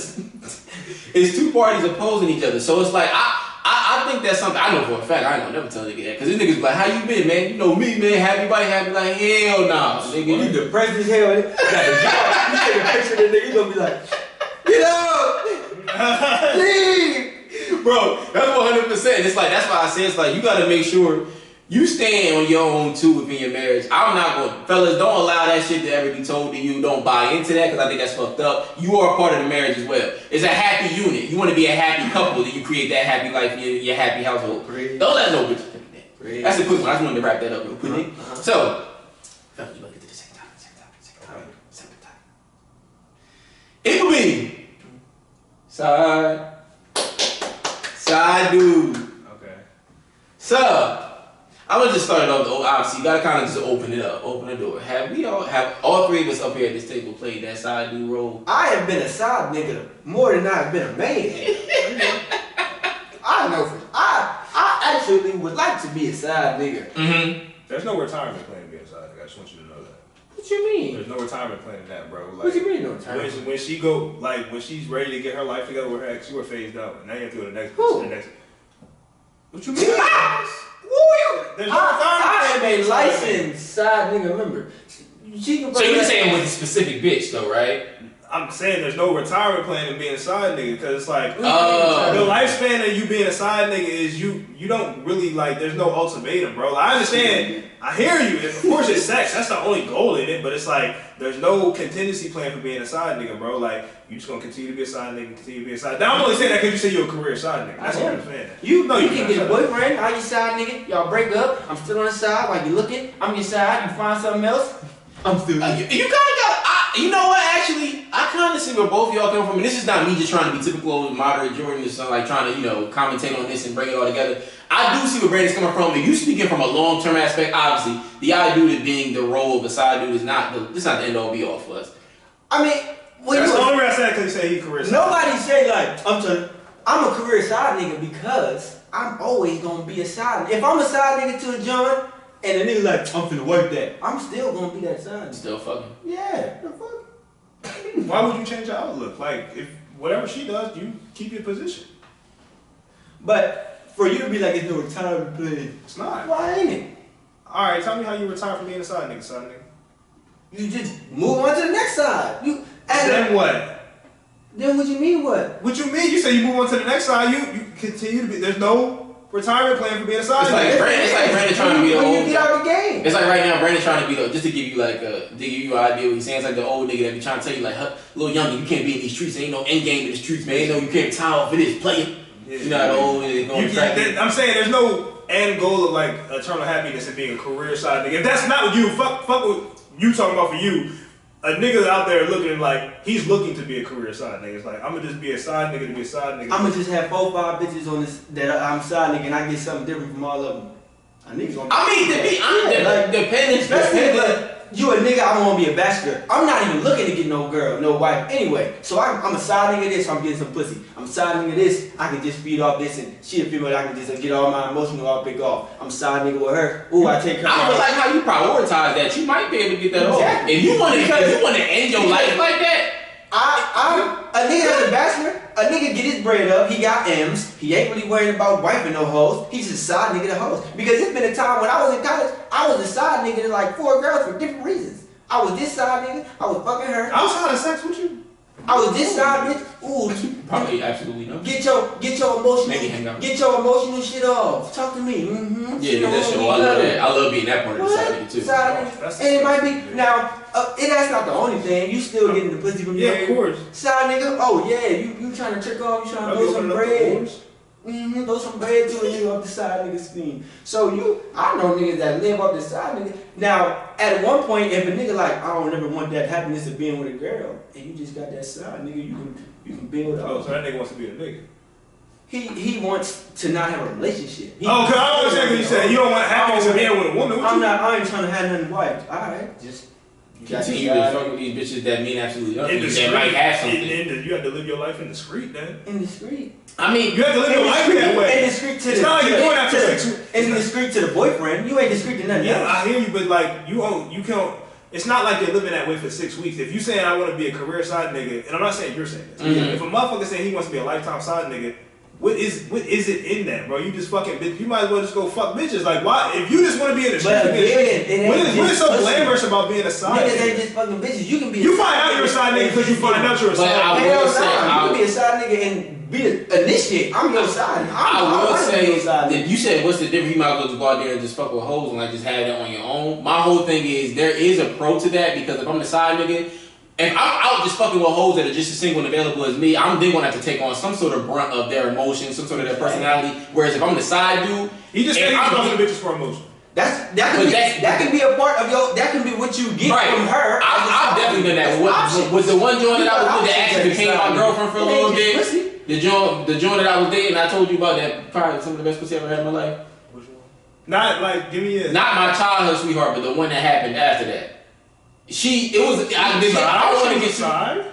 It's two parties opposing each other. So it's like, I think that's something, I know for a fact, I ain't gonna never tell a nigga that. Because this nigga's like, how you been, man? You know me, man, happy wife, happy, like, hell nah. Nigga, you depressed as hell. You got a job. You take a picture of the nigga, you gonna be like, get up! Leave! Bro, that's 100%. It's like, that's why I say it's like, you gotta make sure you stand on your own too within your marriage. I'm not going, fellas, don't allow that shit to ever be told to you. Don't buy into that because I think that's fucked up. You are a part of the marriage as well. It's a happy unit. You want to be a happy couple, then you create that happy life in your happy household. Don't let no bitch think that. That's a quick one. I just wanted to wrap that up real quick. So, fellas, you want to get to the second topic. It will be side dude. Okay. So, I'm gonna just start it off. Obviously, you gotta kind of just open it up, open the door. Have all three of us up here at this table played that side dude role? I have been a side nigga more than I have been a man. I know. I actually would like to be a side nigga. Mm-hmm. There's no retirement plan to be a side nigga. I just want you to know that. What you mean? There's no retirement plan in that, bro. Like, what you mean no retirement? When she go, like, when she's ready to get her life together with her ex, you were phased out. Now you have to go to the next. Who? The next. What you mean? There's no I am a licensed side nigga member. So you're saying with a specific bitch though, right? I'm saying there's no retirement plan in being a side nigga because it's like the Oh. lifespan of you being a side nigga is you don't really like. There's no ultimatum, bro. Like, I understand. I hear you. Of course, it's sex. That's the only goal in it. But it's like there's no contingency plan for being a side nigga, bro. Like you just gonna continue to be a side nigga, continue to be a side. Now I'm only saying that because you say you're a career side nigga. That's what I'm saying. You No, you you can not. get a boyfriend, I'm your side nigga, y'all break up, I'm still on the side while you looking, I'm your side, you find something else, I'm still You kind of got. You know what? Actually, I kind of see where both of y'all come from, and this is not me just trying to be typical moderate Jordan, just like trying to commentate on this and bring it all together. I do see where Brandon's coming from. If you speaking from a long term aspect, obviously the I dude being the role of a side dude is not the end all be all for us. I mean, when That's you the only reason I said it because he said he career side. nobody say like I'm a career side nigga because I'm always gonna be a side nigga. If I'm a side nigga to a John and the nigga like I'm finna work that, I'm still gonna be that side nigga. Still fucking. Yeah, the fuck. Why would you change your outlook? Like if whatever she does, you keep your position. But for you to be like it's no retirement plan, It's not. why ain't it? All right, tell me how you retire from being a side nigga, side nigga. You just move on to the next side. You and Then what? then what you mean what? What you mean? You say you move on to the next side. You continue to be. There's no retirement plan for being a side It's like nigga. Brandon trying to be the when old you get out the game. It's like right now, Brandon trying to be the, just to give you like to give you an idea what he's saying. It's like the old nigga that be trying to tell you like, little youngin, you can't be in these streets. There ain't no end game in the streets, man. Ain't no you can't retire off of this, play it. You know how the old nigga going to I'm saying there's no end goal of like eternal happiness in being a career side nigga. If that's not what you fuck what you talking about for you. A nigga out there looking like he's looking to be a career side nigga. It's like I'm gonna just be a side nigga to be a side nigga. I'ma just have 4 or 5 bitches on this that I'm side nigga and I get something different from all of them. A nigga gonna I mean, to be honest, like, depending. especially like you a nigga, I wanna be a bachelor. I'm not even looking to get no girl, no wife anyway. So I'm a side nigga this, so I'm getting some pussy. I'm a side nigga this, I can just feed off this and she a female I can just get all my emotional all pick off. I'm a side nigga with her. Ooh, I take her. I feel like how you prioritize that. You might be able to get that Exactly. off. If you want to end your life like that, I'm a nigga that's a bachelor. A nigga get his bread up. He got M's. He ain't really worried about wiping no hoes. He's a side nigga to hoes. Because it's been a time when I was in college, I was a side nigga to like 4 girls for different reasons. I was this side nigga. I was fucking her. Outside of sex with you? I was this side bitch. Ooh, probably absolutely no. get your Maybe hang emotional out. get your emotional shit off. Talk to me. Mm-hmm. Yeah, that's shit. I love that. I love being that part of the side nigga too. Side nigga. That's And it might be disgusting. now. That's not the only thing. You still getting the pussy from Yeah, your of course. side nigga. Oh yeah, you trying to trick off? You trying to I'll throw be some opening up the bread? doors. Throw some bread to a nigga off the side nigga scheme. So I know niggas that live off the side nigga. Now, at one point, if a nigga like, I don't ever want that happiness of being with a girl, and you just got that side nigga, you can build Oh, up. so that nigga wants to be a nigga. He wants to not have a relationship. Oh, cause I understand what you said. You don't want happiness of being with a woman. What you- I ain't trying to have nothing wife. Alright, just you got Continue your to side fuck with these bitches that mean absolutely nothing. in the That street. might have something. You have to live your life in the street, then. in the street. I mean, You have to live your life that way. In the street to It's the not like you're doing that for to 6 the- weeks. in the street to the boyfriend. You ain't discreet to nothing Yeah, else. I hear you, but like you can't. It's not like you're living that way for 6 weeks. If you saying I want to be a career side nigga, and I'm not saying you're saying this. Mhm. If a motherfucker saying he wants to be a lifetime side nigga, what is it in that, bro? You just fucking bitch. You might as well just go fuck bitches. Like why? If you just want to be in the street, But you be in the again, street. it ain't What is just so pussy. glamorous about being a side Niggas ain't nigga? just fucking bitches. You can be. You find out you're a side nigga because you find out you're a But side I nigga. will Hell say, nah, you can be a side nigga and be the initiate. I'm your side. I will wanna be say your side that nigga. you said what's the difference? You might as well just go out there and just fuck with hoes and like just have that on your own. My whole thing is there is a pro to that because if I'm the side nigga, and I'm out just fucking with hoes that are just as single and available as me, I'm then gonna have to take on some sort of brunt of their emotions, some sort of their personality. Whereas if I'm the side dude, He just said and he's I'm- talking to bitches for emotion. that But can be that's- that can be a part of your. That can be what you get right? from her. I've definitely done that. Was the one joint that I was with that actually became my girlfriend for a little bit? The joint that I was dating, I told you about that. Probably some of the best pussy I ever had in my life. Which one? Not like give me a. Not my childhood sweetheart, but the one that happened after that. I don't want to get side.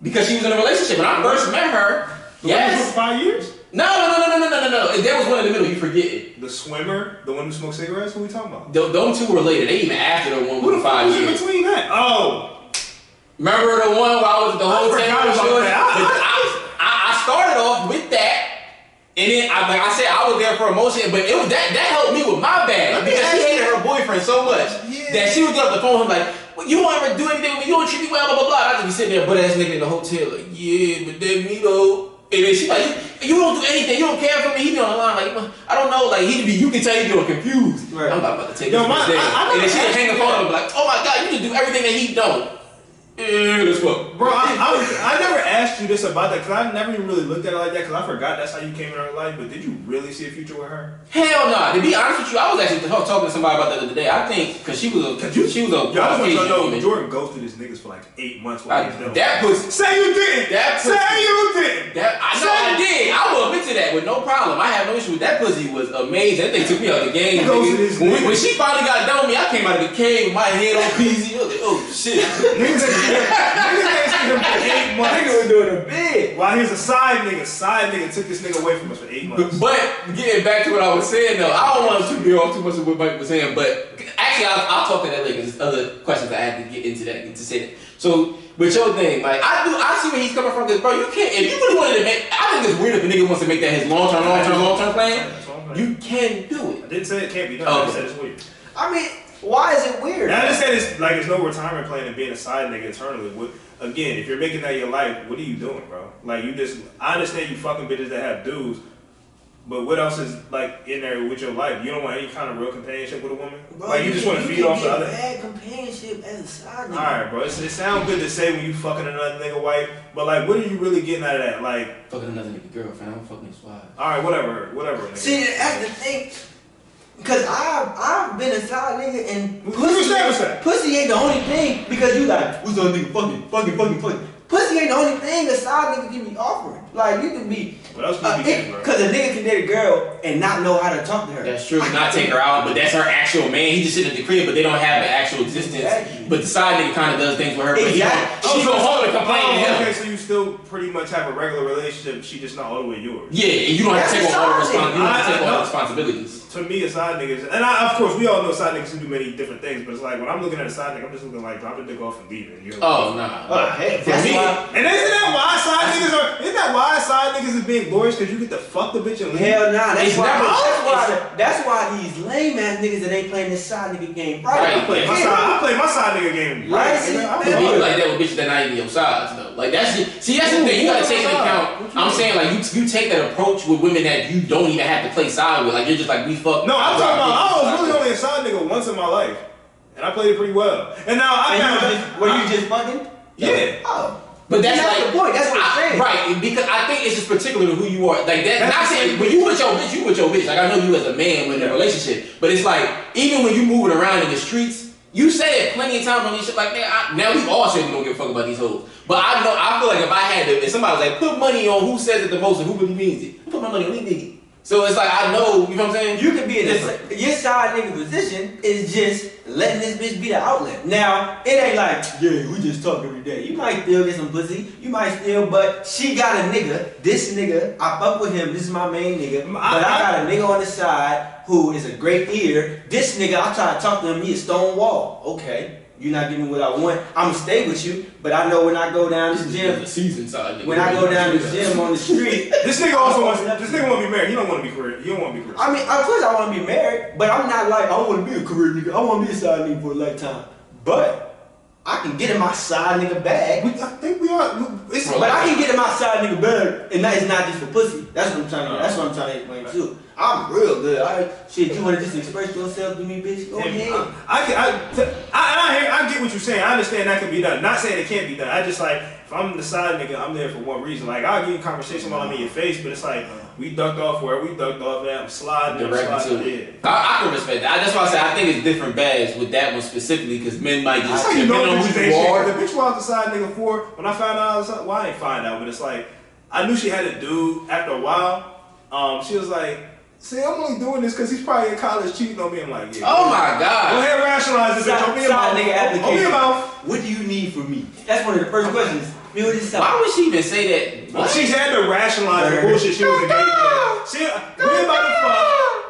because she was in a relationship. When I first met her, For yes. 5 years. No. There was one in the middle. You forget it. The swimmer, the one who smoked cigarettes. Who we talking about? Them two were later. They even after the one Who with the the fuck 5 was in years. between that? Oh. Remember the one where I was at the I hotel? forgot about shorty? that. But I started off with that. And then, like I said, I was there for emotion, but it was that helped me with my bag Let me because she ask hated her boyfriend so much that she would get off the phone and be like, "Well, you won't ever do anything with me, you don't treat me well, blah, blah, blah. I just be sitting there, butt ass nigga in the hotel, like, yeah, but then me though. And then she like, you don't do anything, you don't care for me. He be on the line like, I don't know, like you can tell he be confused. Right. I'm about to take this bitch down. And then she just hang the phone up and be like, oh my God, you just do everything that he don't. Yeah, that's what. Bro, I never asked you this about that because I never even really looked at it like that because I forgot that's how you came in her life. But did you really see a future with her? Hell no. To be honest with you, I was actually talking to somebody about that the other day. I think because she was a Yo, I just want you to know woman. Jordan ghosted his niggas for like 8 months while he was doing That pussy. Say you did. That pussy. Say you did. I know I did. I will admit to that with no problem. I have no issue with that pussy. Was amazing. That thing took me out of the game. When she finally got done with me, I came out of the cave with my head on PZ. I was like, oh shit. Niggas ain't seen him for 8 months. Nigga was doing a bid. While he was a side nigga took this nigga away from us for 8 months. But getting back to what I was saying though, I don't want to veer off too much of what Mike was saying, but actually I'll talk to that later because there's other questions I had to get into that to say that. So with your thing, like I see where he's coming from because bro, you can't if you really wanted to make I think it's weird if a nigga wants to make that his long term plan. You can do it. I didn't say it can't be done. I said it's weird. I mean, why is it weird? I just said it's like there's no retirement plan in being a side nigga eternally. Again, if you're making that your life, what are you doing, bro? Like I understand you fucking bitches that have dudes, but what else is like in there with your life? You don't want any kind of real companionship with a woman? Bro, like you just want to feed off the other. Bad companionship as a side nigga. Alright, bro. It sounds good to say when you fucking another nigga wife, but like, what are you really getting out of that? Like fucking another nigga girlfriend, I'm fucking his wife. Alright, whatever. Nigga. See, that's the thing. Cause I've been a side nigga and pussy ain't the only thing because you like, who's the nigga fucking. Pussy ain't the only thing a side nigga can be offering. Like you can be what else can you be getting, bro? Cause a nigga can date a girl and not know how to talk to her. That's true, not take her out, but that's her actual man. He just sitting at the crib, but they don't have an actual existence. Exactly. But the side nigga kind of does things with her. But Exactly. she gonna hold and complain to him. Okay, so you still pretty much have a regular relationship. She just not all the way yours. Yeah, and you don't have to take on all the responsibilities. You don't have to take on all the responsibilities. To me, a side nigga is, and of course, we all know side niggas can do many different things, but it's like when I'm looking at a side nigga, I'm just looking like drop the dick off and leave it. Oh, nah. Heck, For me, and isn't that why side niggas is being glorious? Because you get to fuck the bitch and leave? Hell nah, It's that's why these lame ass niggas that ain't playing this side nigga game Right. I play my side nigga game. Right. But you like that with bitches that not even your size though. Like that's the thing. You gotta take into account. I'm saying like you take that approach with women that you don't even have to play side with. Like you're just like we fuck. No, I'm talking about I was really only a side nigga once in my life, and I played it pretty well. And now were you just fucking? Yeah. Oh. But that's like the point. That's what I'm saying. Right, because I think it's just particular to who you are. Like that. Not saying when you with your bitch, you with your bitch. Like I know you as a man in a relationship, but it's like even when you moving around in the streets, you say it plenty of times on these shit. Like man, now we all say we don't give a fuck about these hoes. But I feel like if somebody was like put money on who says it the most and who really means it, I put my money on these niggas. So it's like I know, you know what I'm saying? You can be in your side nigga position is just letting this bitch be the outlet. Now, it ain't like, yeah, we just talk every day. You might still get some pussy, but she got a nigga, this nigga, I fuck with him, this is my main nigga, but I got a nigga on the side who is a great ear. This nigga, I try to talk to him, he a stone wall. Okay. You're not giving me what I want. I'ma stay with you, but I know when I go down this gym, when I go down this gym on the street, this nigga want to be married. He don't want to be career. He don't want to be career. I mean, of course I want to be married, but I'm not like I want to be a career nigga. I want to be a side nigga for a lifetime. But I can get in my side nigga bag. I think we are. But I can get in my side nigga bag, and that is not just for pussy. That's what I'm trying to. That's what I'm trying to explain too. I'm real good. Shit, you want to just express yourself to me, bitch? Go ahead. I get what you're saying. I understand that can be done. Not saying it can't be done. I just like if I'm the side nigga, I'm there for one reason. Like I'll give you a conversation while I'm in your face, but it's like we ducked off where we ducked off at. I'm sliding. I can respect that. That's why I say I think it's different bags with that one specifically because men might just depend on who you are. The bitch was the side nigga for when I found out. Well, I ain't find out, but it's like I knew she had a dude. After a while, she was like. See, I'm only doing this because he's probably in college cheating on me. I'm like, yeah. Oh my God. Go ahead, rationalize this bitch. Open your mouth. Open your mouth. What do you need from me? That's one of the first questions. Why would she even say that? Well, she had to rationalize the bullshit she was engaged in.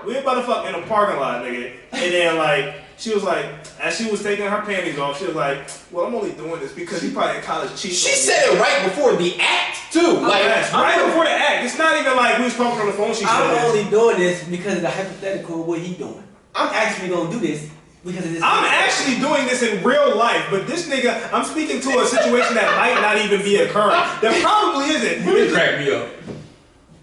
We about to fuck in a parking lot, nigga. And then like, she was like, as she was taking her panties off, she was like, well, I'm only doing this because he probably in college cheating. She said it right before the act, too. Right before the act. It's not even like we was talking on the phone. I'm only doing this because of the hypothetical of what he doing. I'm actually gonna do this Because of this I'm actually doing this in real life, but this nigga, I'm speaking to a situation that might not even be occurring. That probably isn't. Really crack me up.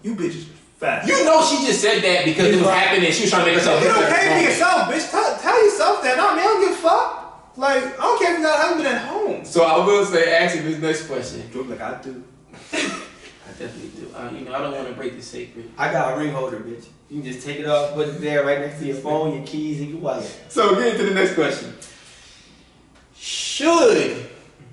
You bitches fat. You know she just said that because it was happening. She was trying to make herself. You don't care for yourself, bitch. Tell yourself that. Nah, man, I don't give a fuck. Like, I don't care if you got a husband at home. So I will say, ask you this next question. Look like I do. I definitely do. You know, I don't want to break the sacred. I got a ring holder, bitch. You can just take it off, put it there right next to your phone, your keys, and your wallet. So getting to the next question. Should,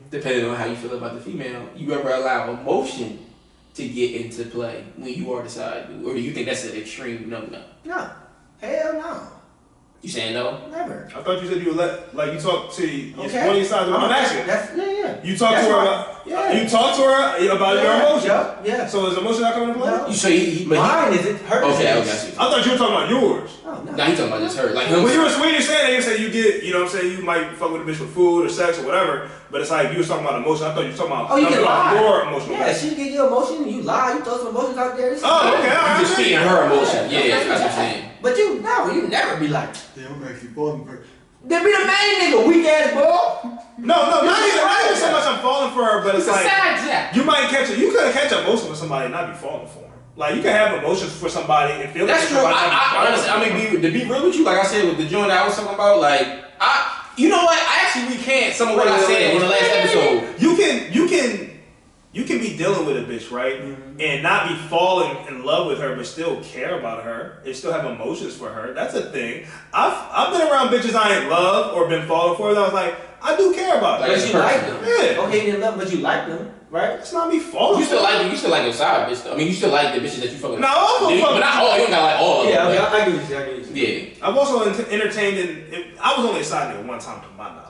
depending on how you feel about the female, you ever allow emotion to get into play when you are the side dude? Or do you think that's an extreme no? No. Hell no. You saying no? Never. I thought you said you would let, like, you talk to one of Okay. your sides. I'm asking. Yeah. You talk That's to her right. about, Yeah. you talk to her about your emotions. Yeah. So is emotion not coming into play? No. You say but Mine is it? Hers okay, I is. got you. I thought you were talking about yours. Oh, no. Now he talking about just her. Like him. When you were saying that, you said you get, you know what I'm saying, you might fuck with a bitch for food or sex or whatever, but it's like you was talking about emotion. I thought you were talking about, Oh, you can lie. your emotional Yeah, base. she get your emotion, you lie, you throw some emotions out there. Oh, okay, all right. You just feeding her emotion. Yeah. Yeah, that's what I'm saying. But you never be like, Damn, I'm actually falling for. they be the main nigga, weak ass boy. No, not even so much I'm falling for her, but it's like, Jack. you might catch it. You could catch emotion with somebody and not be falling for them. Like, you can have emotions for somebody and feel That's like true. somebody I not be falling honestly, for I mean, to be real with you, like I said with the joint that I was talking about, like you know what? I actually recant some of what I said in the last episode. You can be dealing with a bitch, right? Mm-hmm. And not be falling in love with her, but still care about her and still have emotions for her. That's a thing. I've been around bitches I ain't love or been falling for. And I was like, I do care about Like, her. But you like them. Yeah. Okay, you didn't love, but you like them, right? It's not me falling. You still for her. like them. You still like your side bitch though. I mean, you still like the bitches that you fucking. No, I also But fuck. not all. You don't got like all of them. Yeah, but- I get what you saying. Yeah. I've also entertained I was only a side nigga one time to my knowledge.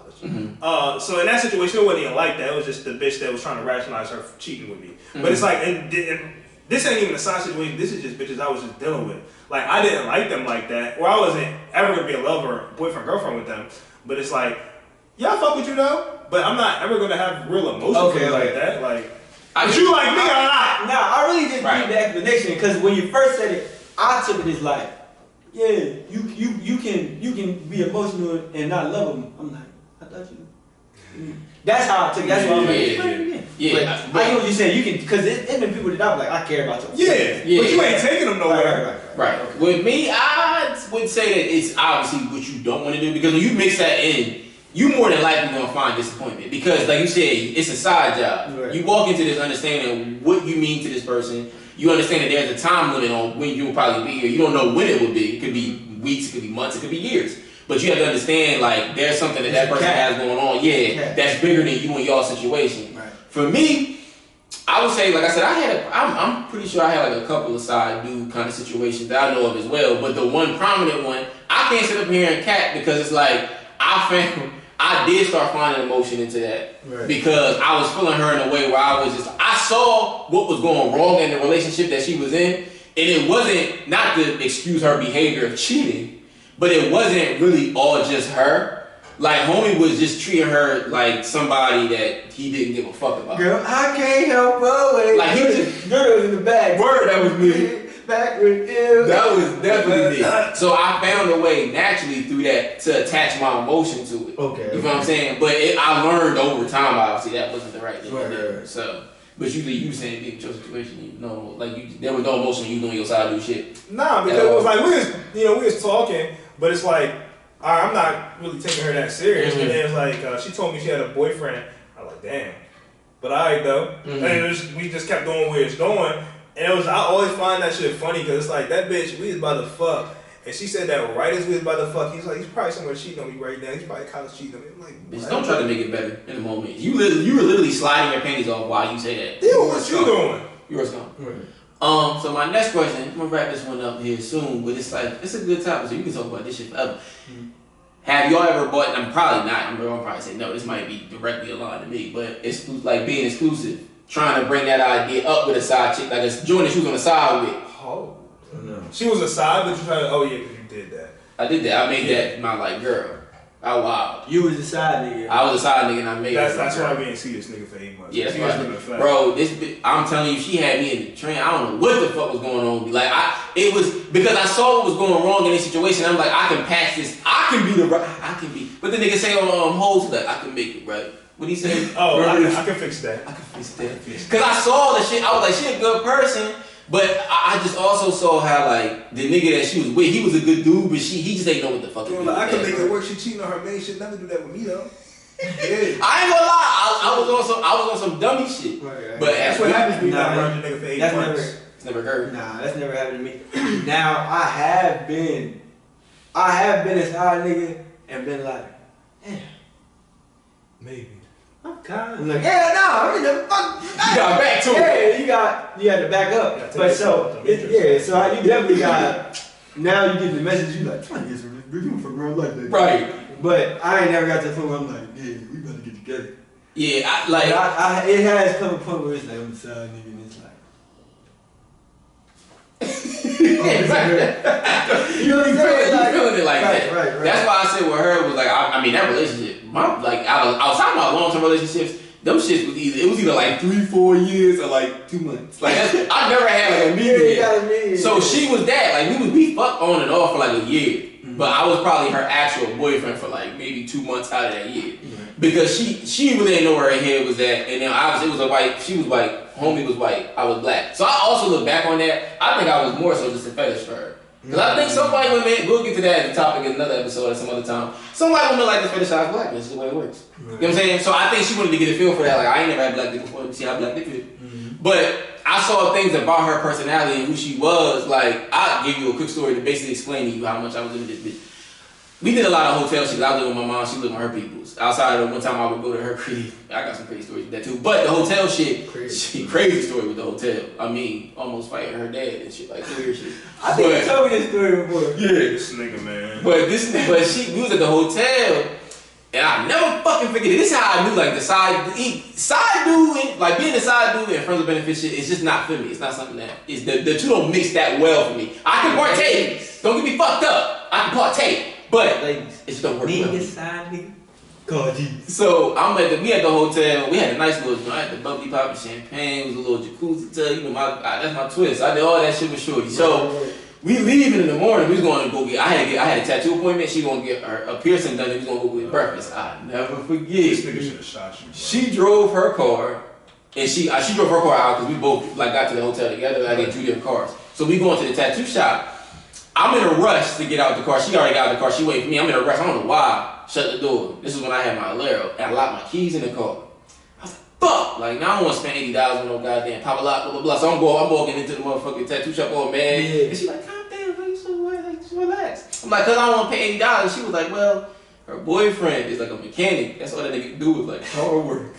So in that situation, it wasn't even like that. It was just the bitch that was trying to rationalize her cheating with me. But it's like, and this ain't even a side situation. This is just bitches I was just dealing with. Like, I didn't like them like that, or I wasn't ever gonna be a lover, boyfriend, girlfriend with them. But it's like, yeah, I fuck with you though, but I'm not ever gonna have real emotion for you like that. Like, but you like me or not? Nah, I really just Right. need the explanation because when you first said it, I took it as like, yeah, you can be emotional and not love them. I'm like, I thought you. That's how I took it. That's why I'm like, Yeah, explain it again. yeah. But I hear what you're saying. You can, because it's been people that I'm like, I care about you. Yeah, Yeah. but you ain't taking them nowhere. Right. With me, I would say that it's obviously what you don't want to do because when you mix that in, you more than likely gonna find disappointment because, like you said, it's a side job. Right. You walk into this understanding of what you mean to this person. You understand that there's a time limit on when you'll probably be here. You don't know when it will be. It could be weeks, it could be months, it could be years. But you have to understand, like, there's something that person has going on. Yeah, that's bigger than you and y'all situation. Right. For me, I would say, like I said, I'm pretty sure I had like a couple of side dude kind of situations that I know of as well. But the one prominent one, I can't sit up here and cat because it's like I did start finding emotion into that because I was feeling her in a way where I saw what was going wrong in the relationship that she was in, and it wasn't not to excuse her behavior of cheating, but it wasn't really all just her. Like, homie was just treating her like somebody that he didn't give a fuck about. Girl, I can't help but wait. Like, he just- girl was in the bag. Word, that was me. Back with you. That was definitely me. So I found a way naturally through that to attach my emotion to it. Okay. You know what I'm saying? But I learned over time, obviously, that wasn't the right thing to do. Right. So, but you saying being your situation, you know, like there was no emotion when you doing your side do shit. Nah, because it was like we was talking, but it's like, all right, I'm not really taking her that serious. Mm-hmm. And then it's like she told me she had a boyfriend. I was like, damn. But all right though. Mm-hmm. And we just kept going where it's going. And I always find that shit funny because it's like that bitch, we was about to fuck. And she said that right as we was about to fuck, he's like, he's probably somewhere cheating on me right now. He's probably college cheating on me. I'm like, Bitch, what? don't try to make it better in the moment. You were literally sliding your panties off while you say that. Yeah, what you doing? You were scum. So my next question, I'm gonna wrap this one up here soon, but it's like it's a good topic, so you can talk about this shit forever. Have y'all ever bought? I'm probably not. I'm gonna probably say no. This might be directly aligned to me, but it's like being exclusive, trying to bring that idea up with a side chick, like a joint that she was on the side with. Oh. No. She was a side, but you tried to, oh yeah, because you did that. I did that. I made that my like girl. I wild. You was the side nigga. I was a side nigga and I made That's her my why girl. we didn't see this nigga for 8 months. Yeah, that's She right. has been a fact. Bro, I'm telling you, she had me in the train. I don't know what the fuck was going on with me. Like, it was because I saw what was going wrong in this situation. I'm like, I can can be I can be. But the nigga say on Hoes that I can make it, right? What he said? Oh, I can fix that. I can fix that. Cause I saw the shit. I was like, she a good person. But I just also saw how like the nigga that she was with, he was a good dude, but he just ain't know what the fuck. Like, I can make it work. She cheating on her man. She'll never do that with me though. Yeah. I ain't gonna lie. I was on some dummy shit. Right. But that's what happens when you Nah, run your nigga for 8 months. It's never heard. Nah, that's never happened to me. Now I have been a side nigga and been like, yeah, Maybe. I'm like, yeah, no, I mean, the fuck. You got back to it. Yeah, you had to back up. But so, you definitely got. Now you get the message. You like, I guess we're doing for real like that. Right. but I ain't never got to the point where I'm I'm like, yeah, we better get together. Yeah, it has come to a point where it's like I'm a side nigga and it's like. You know what I'm saying? You feeling it like right, that. Right. That's why I said with her was like, I mean, that relationship, outside my long-term relationships, them shits was either like 3-4 years or like 2 months. Like I never had like a meeting. So she was that, like we fucked on and off for like a year. Mm-hmm. But I was probably her actual boyfriend for like maybe 2 months out of that year. Mm-hmm. Because she really didn't know where her head was at. And then obviously it was a white, she was white, homie was white, I was black. So I also look back on that, I think I was more so just a fetish for her. Because I think some white women, we'll get to that as a topic in another episode or some other time. Some white women like to fetishize blackness, is the way it works. Right. You know what I'm saying? So I think she wanted to get a feel for that. Like, I ain't never had black dick before, see how black dick is. Mm-hmm. But I saw things about her personality and who she was. Like, I'll give you a quick story to basically explain to you how much I was into this bitch. We did a lot of hotel shit. I lived with my mom, she lived with her peoples. Outside of one time I would go to her crib. I got some crazy stories with that too. But the hotel shit, crazy story with the hotel. I mean, almost fighting her dad and shit, like weird shit. I think you told me this story before. Yeah. This nigga, man. But we was at the hotel, and I never fucking forget it. This is how I knew, like, the side dude, like being a side dude and friends with benefits shit, it's just not for me. It's not something that, the two don't mix that well for me. I can partake. Don't get me fucked up. I can partake. But ladies, it just don't work well. Side nigga. God, So we at the hotel. We had a nice little joint. I had the bubbly pop and champagne. It was a little jacuzzi tub. You know, that's my twist. I did all that shit with Shorty. So we leaving in the morning. We was going to go get. I had a tattoo appointment. She gonna get her a piercing done. And we was gonna go get breakfast. I never forget. This nigga should have shot you. Bro. She drove her car, and she drove her car out because we both like got to the hotel together. I get 2 different cars. So we going to the tattoo shop. I'm in a rush to get out the car. She already got out the car. She waiting for me. I'm in a rush. I don't know why. Shut the door. This is when I had my Alero. And I locked my keys in the car. I was like, fuck. Like, now I don't want to spend $80 on no goddamn pop a lot, blah, blah, blah. So I'm walking into the motherfucking tattoo shop all mad. Yeah. And she like, calm down. Why you so worried? Like, just relax. I'm like, cause I don't want to pay $80. She was like, well, her boyfriend is like a mechanic. That's all that nigga do is like hard work.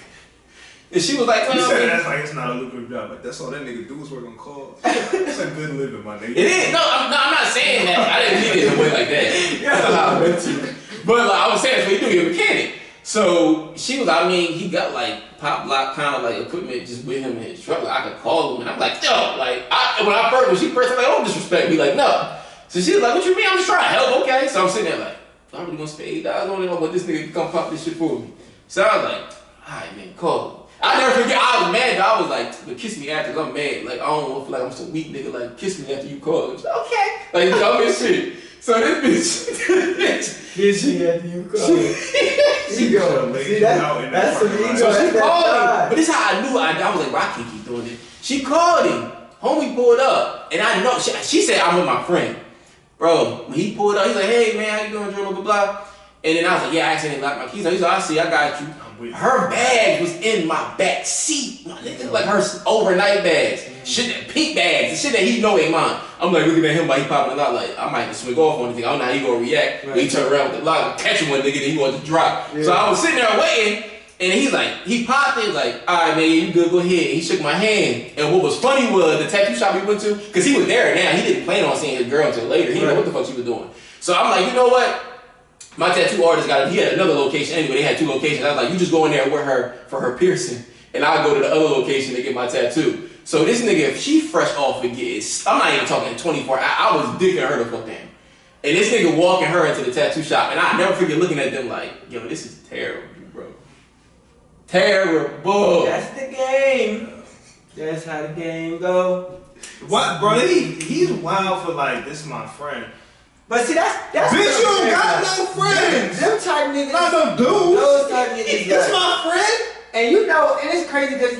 And she was like, well, you said that's like it's not a lucrative job. Like that's all that nigga do is work on cars. It's a good living, my nigga. It is. No, I'm not saying that. I didn't mean it in a way like that. That's not how I meant to. But like, I was saying, that's what you do. You're a mechanic. So she was. I mean, he got like pop lock kind of like equipment just with him in his truck. Like I could call him, and I'm like, yo, like when she first, I'm like, don't disrespect me. Like no. So she was like, what you mean? I'm just trying to help. Okay. So I'm sitting there like, I'm really gonna spend $8 on it. I want this nigga to come pop this shit for me. So I was like, all right, man, call him. I never forget, I was mad, I was like, but kiss me after, 'cause I'm mad. Like, I don't want to feel like I'm so weak, nigga. Like, kiss me after you call. Like, okay. Like, dumb as shit. So this bitch. Kiss me after you call. Ego. See, that's some ego. So she called him. But this is how I knew, I was like, well, I can't keep doing this. She called him. Homie pulled up. And I know, she said, I'm with my friend. Bro, when he pulled up, he's like, hey, man, how you doing, blah, blah, blah. And then I was like, yeah, I accidentally locked my keys. He's like, I see, I got you. Her bag was in my back seat. My nigga, like her overnight bags. Shit, pink bags. Shit that he know ain't mine. I'm like looking at him like he popping it out. Like, I might just swing off on anything. I don't know how he gonna react. Right. When he turn around with the lock, catch him one nigga, then he wants to drop. Yeah. So I was sitting there waiting, and he's like, he popped it, like, all right, man, you good, go ahead. He shook my hand. And what was funny was the tattoo shop we went to, because he was there now. He didn't plan on seeing his girl until later. He didn't know what the fuck she was doing. So I'm like, you know what? My tattoo artist he had another location anyway. They had 2 locations. I was like, you just go in there with her for her piercing, and I'll go to the other location to get my tattoo. So this nigga, if she fresh off and gets, I'm not even talking 24 hours. I was dicking her the fuck down. And this nigga walking her into the tattoo shop, and I never forget looking at them like, yo, this is terrible, bro. Terrible. That's the game. That's how the game go. What, bro? He's wild for like, this is my friend. But see, that's Bitch, you don't got no friends. Them type niggas. Not no dudes. Those type niggas. That's my friend. And you know, and it's crazy because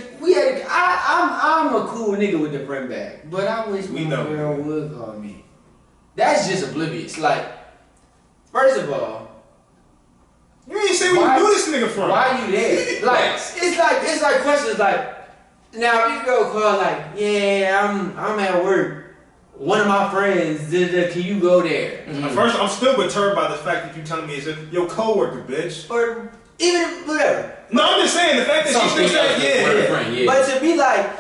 I'm a cool nigga with the friend bag, but I wish my girl would call me. That's just oblivious. Like, first of all, you ain't say where you do this nigga from. Why you there? Like, it's like questions like, now if you go call like, yeah, I'm at work. One of my friends, can you go there? Mm-hmm. First, I'm still perturbed by the fact that you telling me it's your coworker, bitch. Or even whatever. No, I'm just saying the fact that she thinks that, yeah. But to be like,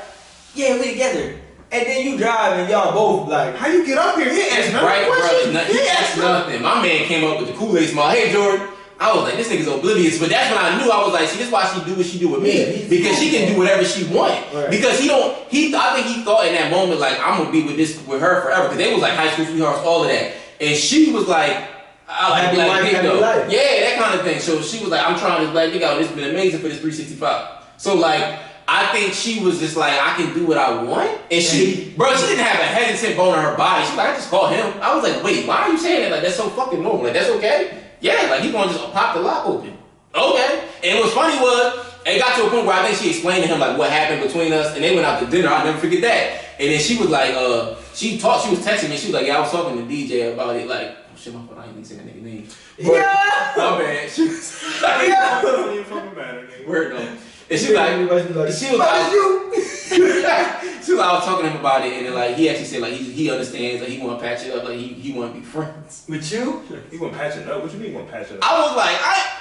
yeah, we together. And then you drive and y'all both like, how you get up here? He asked nothing. Right, he asked nothing. My man came up with the Kool-Aid smile. Hey, Jordan. I was like, this nigga's oblivious, but that's when I knew. I was like, see, this is why she do what she do with me, because she can do whatever she want. Right. Because I think he thought in that moment like, I'm gonna be with her forever, because they was like high school sweethearts, all of that, and she was like, I like black dick though, yeah, that kind of thing. So she was like, I'm trying this black dick out. It's been amazing for this 365. So like, I think she was just like, I can do what I want, and she didn't have a hesitant bone in her body. She was like, I just called him. I was like, wait, why are you saying that? Like, that's so fucking normal. Like, that's okay. Yeah, like he gonna just pop the lock open. Okay. And what's funny was, it got to a point where I think she explained to him like what happened between us, and they went out to dinner. I'll never forget that. And then she was like, she was texting me. She was like, yeah, I was talking to DJ about it. Like, oh shit, my fault. I ain't even say that nigga name. Yeah. My bad. She was like, yeah. Don't even fucking matter, nigga. Word though. And she was like, I was talking to him about it, and then like he actually said like he understands, like he want to patch it up, like he want to be friends with you. He want to patch it up. What you mean he want to patch it up? I was like,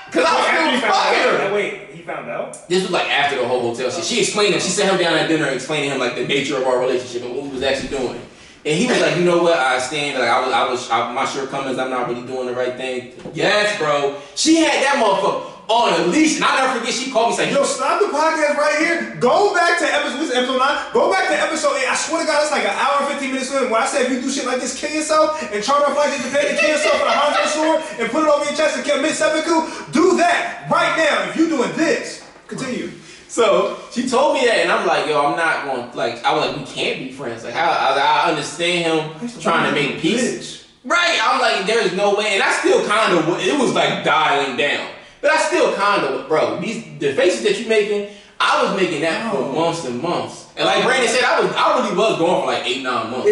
because I was still fucking her. Wait, he found out? This was like after the whole hotel shit. She explained it. She sat him down at dinner and explained to him like the nature of our relationship and what we was actually doing. And he was like, you know what? I stand. Like my shortcomings. I'm not really doing the right thing. Yes, bro. She had that motherfucker on a leash, and I'll never forget. She called me saying, "Yo, stop the podcast right here. Go back to episode 9. Go back to episode 8. I swear to God, it's like an hour and 15 minutes in. When I said if you do shit like this, kill yourself and charter a flight to Japan and kill yourself with a Hanzo sword and put it over your chest and commit seppuku. Do that right now. If you doing this, continue." So she told me that, and I'm like, yo, I'm not going. Like, I was like, we can't be friends. Like, I understand him trying to make peace. Right? I'm like, there's no way, and I still kind of. It was like dialing down. But I still kind of, bro, the faces that you making, I was making that for months and months. And like Brandon said, I really was going for like 8-9 months.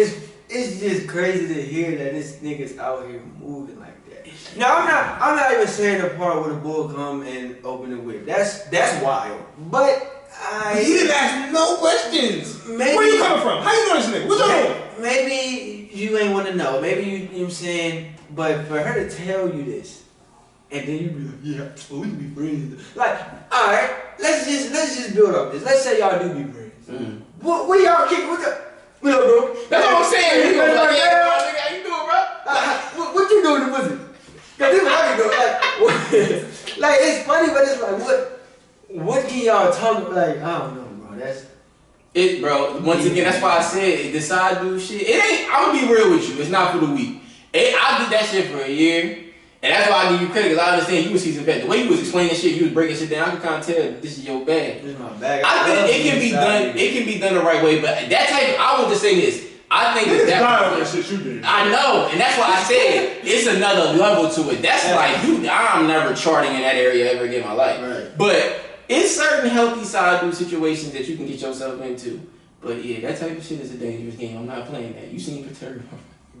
It's just crazy to hear that this nigga's out here moving like that. Now I'm not even saying the part where the bull come and open the whip. That's wild. But he didn't ask no questions. Maybe, where you coming from? How you know this nigga? What's your name? Maybe you ain't want to know. Maybe you know what I'm saying. But for her to tell you this. And then you be like, yeah, well, we can be friends. Like, all right, let's just build up this. Let's say y'all do be friends. What y'all kick? What up, bro? That's what I'm saying. You like, yeah, bro, nigga, how you doing, bro? What you doing to pussy? Cause this is what I be doing. Like, it's funny, but it's like, what can y'all talk about? Like, I don't know, bro. That's it, bro. Once again, that's why I said the side dude shit. It ain't. I'm gonna be real with you. It's not for the weak. I did that shit for a year. And that's why I give you credit, because I understand you was seasoned vet. The way you was explaining shit, you was breaking shit down, I can kind of tell this is your bag. This is my bag. I think it can be done. It can be done the right way, but that type of, I want to say this. I think that shit you did. I know, and that's why I said it's another level to it. That's like I'm never charting in that area ever again in my life. Right. But it's certain healthy side dude situations that you can get yourself into. But yeah, that type of shit is a dangerous game. I'm not playing that. You seem perturbed.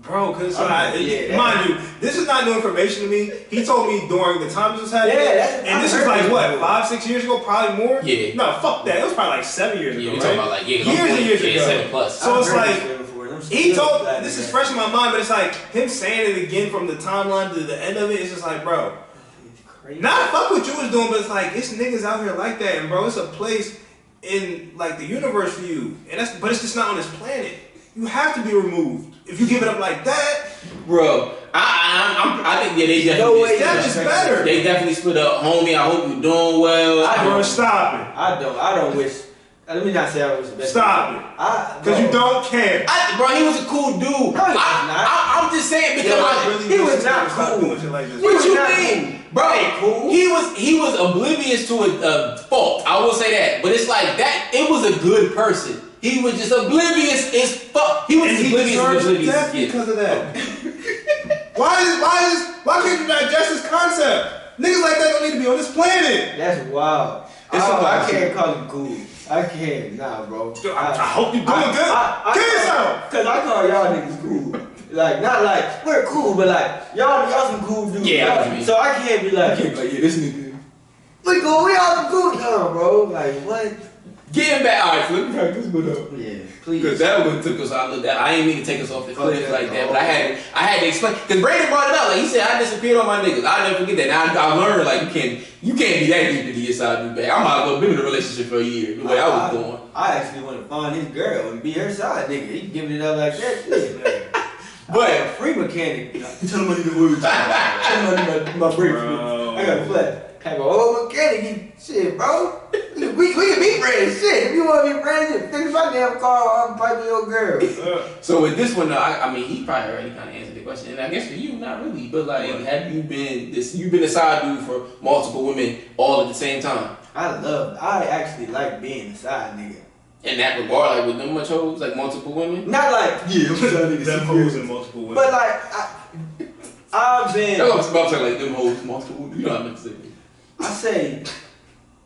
Bro, because mind you, this is not new information to me. He told me during the time this was happening. And this was like, what, 5-6 years ago? Probably more? Yeah. No, fuck that. It was probably like 7 years ago. Yeah, we're talking about like, years and years ago. 7+. So it's like, he told, this is fresh in my mind, but it's like, him saying it again from the timeline to the end of it, it's just like, bro, not fuck what you was doing, but it's like, it's niggas out here like that, and bro, it's a place in like the universe for you. And but it's just not on this planet. You have to be removed. If you give it up like that, bro, I think they definitely. That's just better. They definitely split up, homie. I hope you're doing well. I don't stop it. I don't wish. Let me not say I was the best. Stop it. Because you don't care. Bro, he was a cool dude. No, I'm just saying because he was not cool. What you mean, bro? Cool. He was oblivious to a fault. I will say that, but it's like that. It was a good person. He was just oblivious as fuck. He was oblivious death because of that. Why can't you digest this concept? Niggas like that don't need to be on this planet. That's wild. I can't call him cool. I can't, nah, bro. I hope you're doing good. Kill yourself. Cause I call y'all niggas cool. Like, not like, we're cool, but like, y'all some cool dudes. Yeah, so I can't be like, yeah, this nigga. we cool, we all some cool. No, bro. Like, what? Getting back, alright, so let me crack this one up. Yeah, please. Because that one took us out. I ain't mean to take us off the cliff like that, but I had to explain. Because Brandon brought it up. Like he said, I disappeared on my niggas. I'll never forget that. Now I learned like you can't be that deep into your side dude back. I might as well been in a relationship for a year. The way I was going. I actually want to find his girl and be her side nigga. He giving it up like that shit. But free mechanic. Tell him I need to oil. Tell him I need my brake Bro. fluid. I got a flat. Have an old mechanic. Shit, bro. We can be friends. Shit, if you want to be friends, fix my damn car. I'll pipe your girl. so with this one, though, I mean, he probably already kind of answered the question, and I guess for you, not really. But like, have you been you've been a side dude for multiple women all at the same time? I actually like being a side nigga. In that regard, like with them much hoes, like multiple women. Not like, Yeah, I'm trying to Them hoes and multiple women. but like, I've been, That's what I'm about to say, like them hoes, multiple women. You know what I meant to say. I say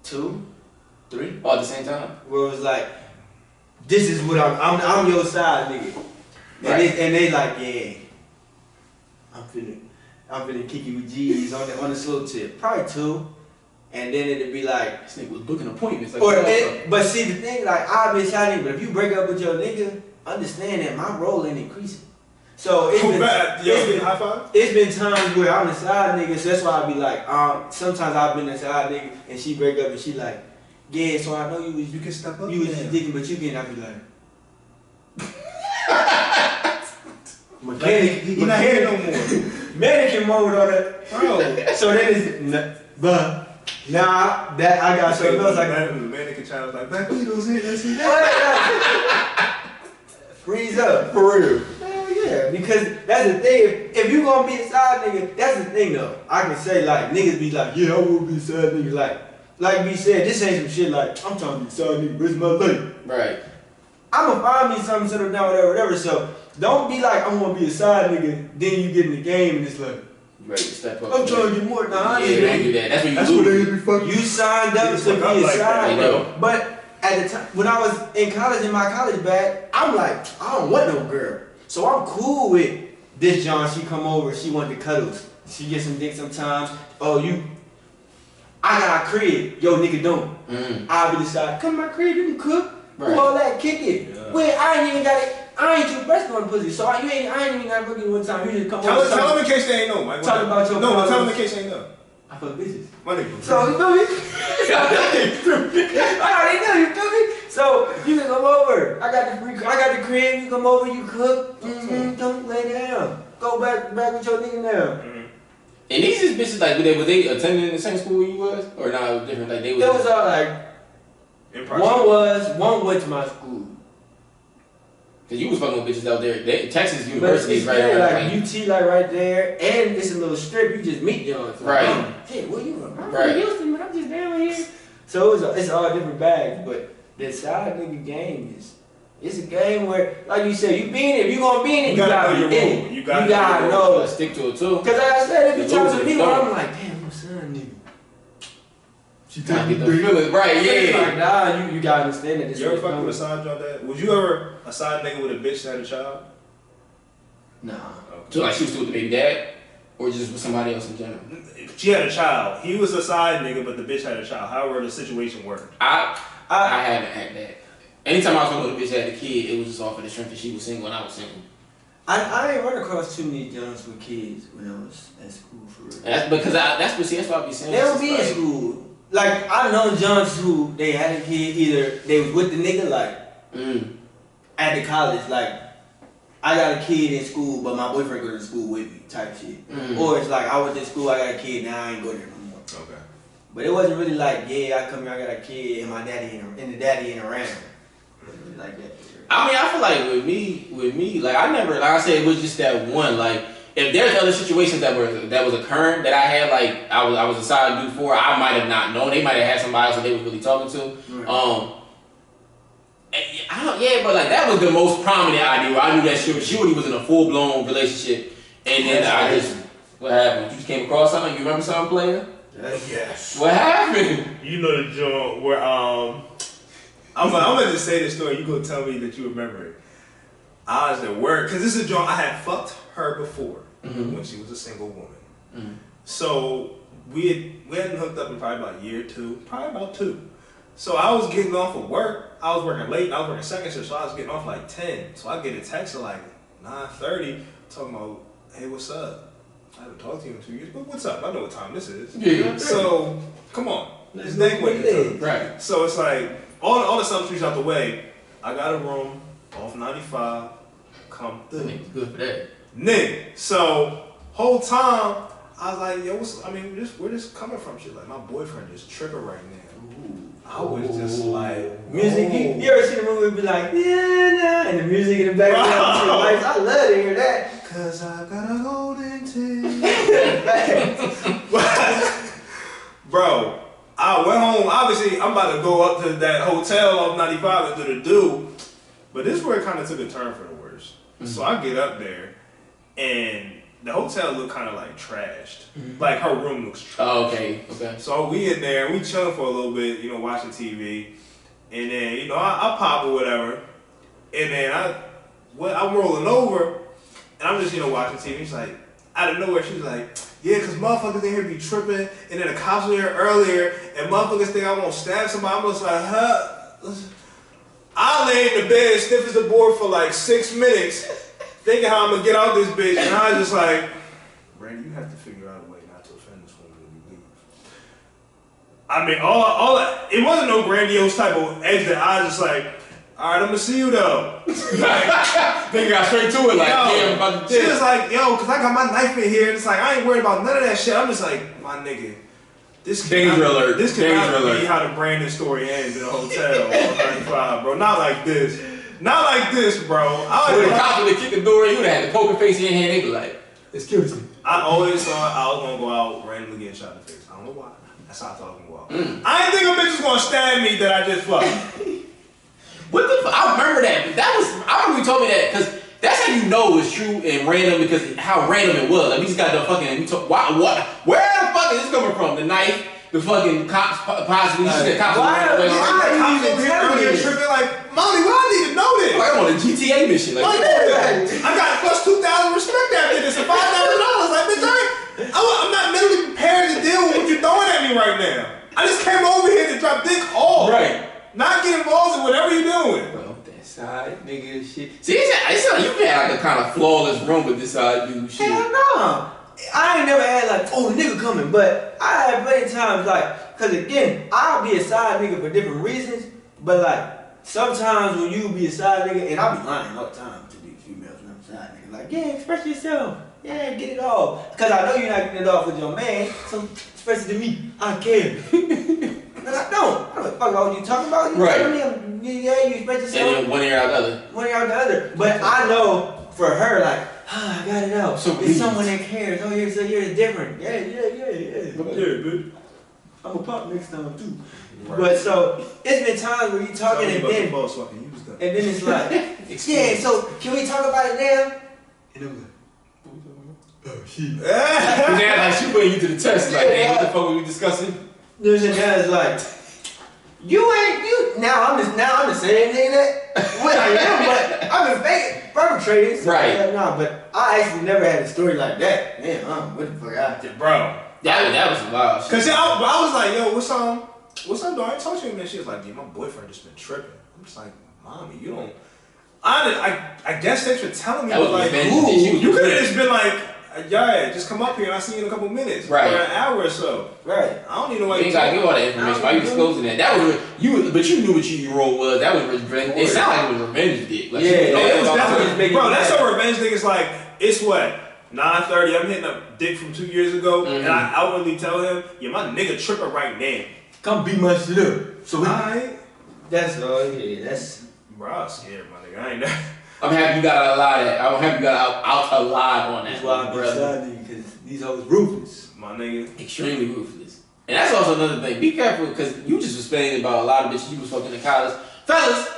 2, 3. All at the same time. Where it was like, this is what I'm your side nigga. And, Right. they like, yeah, I'm finna kick you with G's on the slow tip. Probably 2. And then it'd be like, This nigga was booking appointments. Like, but see the thing, like I've been side nigga, but if you break up with your nigga, understand that my role ain't increasing. So it's been, High five. it's been times where I'm the side nigga, so that's why I be like, sometimes I've been the side nigga and she break up and she like, yeah, so I know you was can step up. you was just digging, but you can. I be like, You're not here no more. mannequin mode on it. Bro. So then it's nah, that I got something else. The mannequin child was like, Black Widow's here, that's it. Freeze up. For real. Hell yeah. Because that's the thing. If you gonna be a side nigga, that's the thing though. I can say like niggas be like, yeah, I wanna be a side nigga. Like B said, this ain't some shit like, I'm trying to be a side nigga, where's my life? Right. I'ma find me something, settle down, whatever. So don't be like, I'm gonna be a side nigga, then you get in the game and it's like, Right, step up. I'm trying to get more. Nah, I Yeah, ain't don't do that. That's when you That's what lose. they be fucking. You signed up to be a like that, side you know. nigga. But at the time, when I was in college, in my college bag, I'm like, I don't want no girl. So I'm cool with this John. She come over, she want the cuddles. She get some dick sometimes. Oh, I got a crib. Yo, nigga, don't. I'll be the side. Come to my crib, you can cook. Right. Do all that, kick it. Yeah. Wait, I ain't even got it. I ain't too breast on pussy, so I ain't even got to book you one time. You just come over. Tell them in case they ain't know, Mike. Talk about your No, tell them problems. in case they ain't know. I fuck bitches. My nigga. So you feel me? I already know, you feel me? So you can come over. I got the crib. You come over. You cook. Don't lay down. Go back with your nigga now. And these is bitches like, was they attending the same school you was, or not? It was different. Like they was. It was all like one went to my school. Cause you was fucking with bitches out there. Texas But University it's is right there, around. like UT, like right there, and it's a little strip. You just meet John. Right. Hey, where you from? I'm Right. from Houston, but I'm just down here. So it's all different bags, but the side nigga game it's a game where, like you said, you be in it. If you gonna be in it, you gotta know be your in role. it. You gotta You know. gotta stick to it too. Cause like I said, every You time lose with it, me, don't. I'm like, damn, I'm a son nigga. She Trying take to you get the through. feelings right. It's Yeah. like, nah, you gotta understand that this You ever is fuck with a coming. side joint that? Was you ever a side nigga with a bitch that had a child? Nah. So like she was still with the baby dad, or just with somebody else in general. She had a child. He was a side nigga, but the bitch had a child. However, the situation worked. I haven't had that. Anytime I was with a bitch that had a kid, it was just off of the strength that she was single and I was single. I ain't run across too many Johns with kids when I was at school for real. And that's because that's what I be saying. They don't be in Like, school. Like I know Johns who they had a kid, either they was with the nigga like at the college, like I got a kid in school, but my boyfriend goes to school with me, type shit. Or it's like I was in school, I got a kid, now I ain't go there no more. Okay. But it wasn't really like, yeah, I come here, I got a kid, and my daddy and the daddy ain't around. It wasn't really like that. I mean, I feel like with me, like I never, like I said, it was just that one. Like if there's other situations that was occurring that I had, like I was a side dude for, I might have not known. They might have had somebody else that they was really talking to. Right. But like that was the most prominent idea where I knew that Shorty was in a full blown relationship And then I just, what happened? You just came across something? You remember something, player? Yes. What happened? You know the joint where I'm gonna just say this story. You gonna tell me that you remember it. I was at work because this is a joint I had fucked her before when she was a single woman. So we hadn't hooked up in probably about a year or two, probably about 2. So I was getting off of work. I was working late. I was working second shift, so I was getting off like 10. So I get a text at like 9:30 talking about, hey, what's up? I haven't talked to you in 2 years, but what's up? I know what time this is. Yeah. So come on, it's dang with Right. So it's like all the substitutes out the way. I got a room off 95. Come through. Nigga's good for that. Nigga. So whole time I was like, yo, where this coming from? Shit, like my boyfriend is tripping right now. I was just like, Music, you ever seen a movie be like, yeah, and the music in the background? Like, I love to hear that. Cause I got a golden ticket. Bro, I went home. Obviously, I'm about to go up to that hotel off 95 and do the do. But this is where it kind of took a turn for the worse. So I get up there, and the hotel looked kind of like trashed. Like her room looks trashed. Oh, okay. So we in there, we chilling for a little bit, you know, watching TV. And then, you know, I pop or whatever. And then I'm rolling over, and I'm just, you know, watching TV. She's like, out of nowhere, she's like, yeah, because motherfuckers in here be tripping. And then the cops were here earlier, and motherfuckers think I won't stab somebody. I'm just like, huh? I lay in the bed stiff as a board for like 6 minutes, thinking how I'm going to get out this bitch. And I was just like, Randy, you have to figure out a way not to offend this woman when you leave. I mean, it wasn't no grandiose type of exit. I was just like, all right, I'm going to see you though. Nigga got straight to it, like, yeah, I'm about to she was like, yo, because I got my knife in here. And it's like, I ain't worried about none of that shit. I'm just like, my nigga. This Danger alert. This could Danger not alert. be how the Brandon story ends in a hotel on 95, bro. Not like this. Not like this, bro. When the cops would have kicked the door in, you would have had the poker face in your hand. They be like, excuse me. I always thought I was gonna go out randomly getting shot in the face. I don't know why. That's how I thought I was gonna go out. I didn't think a bitch was gonna stab me that I just fucked. What the fuck? I remember that. I remember you told me that, because that's how you know it's true and random, because how random it was. Like, we just got done fucking, and we talk, where the fuck is this coming from? The knife, the fucking cops, possibly, the cops. Why are you even telling me? Tripping like, Mommy, why I need to know this? I'm on a GTA mission. Like, I got plus 2,000 respect after this and $5,000. Like, bitch, I'm not mentally prepared to deal with what you're throwing at me right now. I just came over here to drop dick off. right. Not get involved in whatever you're doing. Well, that side nigga shit. See, it's like you had like a kind of flawless room with this side dude shit. Hell no. I ain't never had like, oh, the nigga coming, but I had plenty of times like, cause again, I'll be a side nigga for different reasons, but like, sometimes when you be a side nigga, and I'll be lying all the time to these females when I'm a side nigga, like, yeah, express yourself, yeah, get it off, cause I know you're not getting it off with your man, so express it to me, I care. And I don't give a fuck about what you talking about. You telling me, yeah, you express yourself. And then one ear out the other. One ear out the other. But I know for her, like, I got it out. So it's someone that cares. Oh, you're different. Yeah. Yeah, bitch. I'm a pop next time too. Right. But so it's been times where you talking and then it's like, yeah. So can we talk about it now? And I'm like, oh shit. Yeah, like she putting you to the test. Like, hey, what the fuck were we discussing? There's a guy that's like, you now I'm the same thing that what I am, but I've been fake perpetrating. So right. No, but I actually never had a story like that. Man, what the fuck I did, bro. That was wild shit. Cause I was like, yo, what's up, dog? I ain't talking to him, and she was like, yeah, my boyfriend just been tripping. I'm just like, Mommy, you don't. I guess thanks for telling me. That was like, you could have just been like, yeah, just come up here and I'll see you in a couple minutes. Right. Or an hour or so. Right. I don't even know why you ain't gotta give all that information. Why you disclosing that? That was but you knew what your role was. That was revenge. It sounded like it was revenge dick. Like, it was definitely. Bro, that's a revenge dick. It's like, it's what? 9:30. I'm hitting a dick from 2 years ago, and I outwardly tell him, yeah, my nigga tripping right now. Come beat my shit up. So that's that's. Bro, I was scared, my nigga. I ain't that. I'm happy you got a lie that. I'm happy you got out alive on that. That's why I'm excited, because these hoes ruthless. My nigga. Extremely ruthless. And that's also another thing. Be careful, because you just was explaining about a lot of bitches you was fucking in college. Fellas,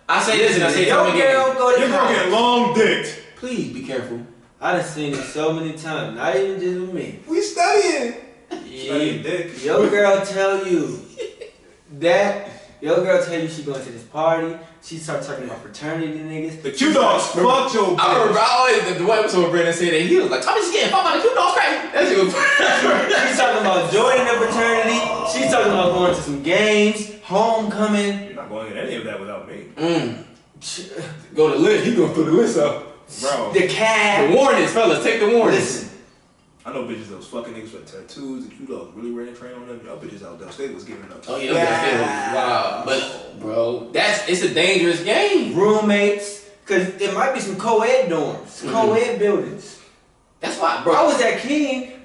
I say this and I say it again. Your girl getting long dicked. Please be careful. I done seen it so many times. Not even just with me. We studying. Yeah. Dick. Your girl tell you that. Your girl tell you she going to this party. She start talking about fraternity niggas. The Q dogs fucked your bitch. I remember the one episode where Brandon said that he was like, I'm just getting fucked by the Q dogs crazy. That shit was She's talking about joining the fraternity. She's talking about going to some games, homecoming. You're not going to any of that without me. Go to the list. He going through the list up. Bro. The cab. The warnings, fellas. Take the warnings. Listen. I know bitches that was fucking niggas for tattoos. The Q dogs really ran a train on them. Y'all bitches out there, they was giving up. Oh yeah, that was wild. But bro, it's a dangerous game. Roommates, cause there might be some co-ed dorms, co-ed buildings. That's why, bro. I was at King.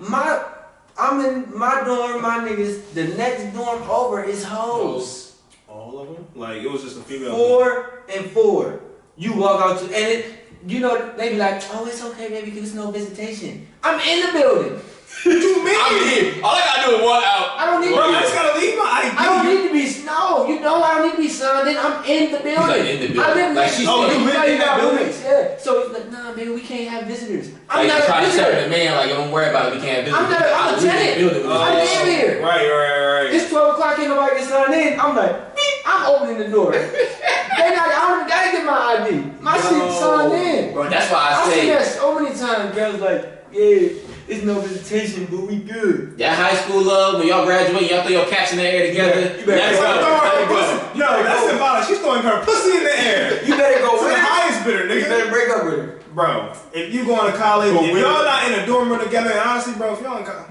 I'm in my dorm. My niggas. The next dorm over is hoes. All of them? Like it was just a female. 4 and 4. You walk out to and it. You know, they be like, oh, it's okay, baby, because it's no visitation. I'm in the building. What you mean? I'm here. All I gotta do is walk out. I don't need Bro, to I just gotta leave my ID. I don't need to be, no, you know I don't need to be signed in. I'm in the building. Like in the building. I live Like next she's to saying, you live in that building? Yeah. So it's like, nah, baby, we can't have visitors. I'm Like not you try a to tell visitor. the man, like, don't worry about it, we can't visit. I'm a tenant. I live here. Right. It's 12 o'clock, ain't nobody get signed in. I'm like, beep, I'm opening the door. I don't gotta get my ID. My shit's signed in. Bro, that's why I I seen say that so many times. Girls like, yeah, it's no visitation, but we good. that high school love, when y'all graduate, y'all throw your caps in the air together. You better That's go. right. Yo, that's symbolic. She's throwing her pussy in the air. You better go To with the her. highest bidder, You nigga. better break up with her. Bro, if you going to college, Go if with y'all it. not in a dorm room together, and honestly, bro, if y'all in college,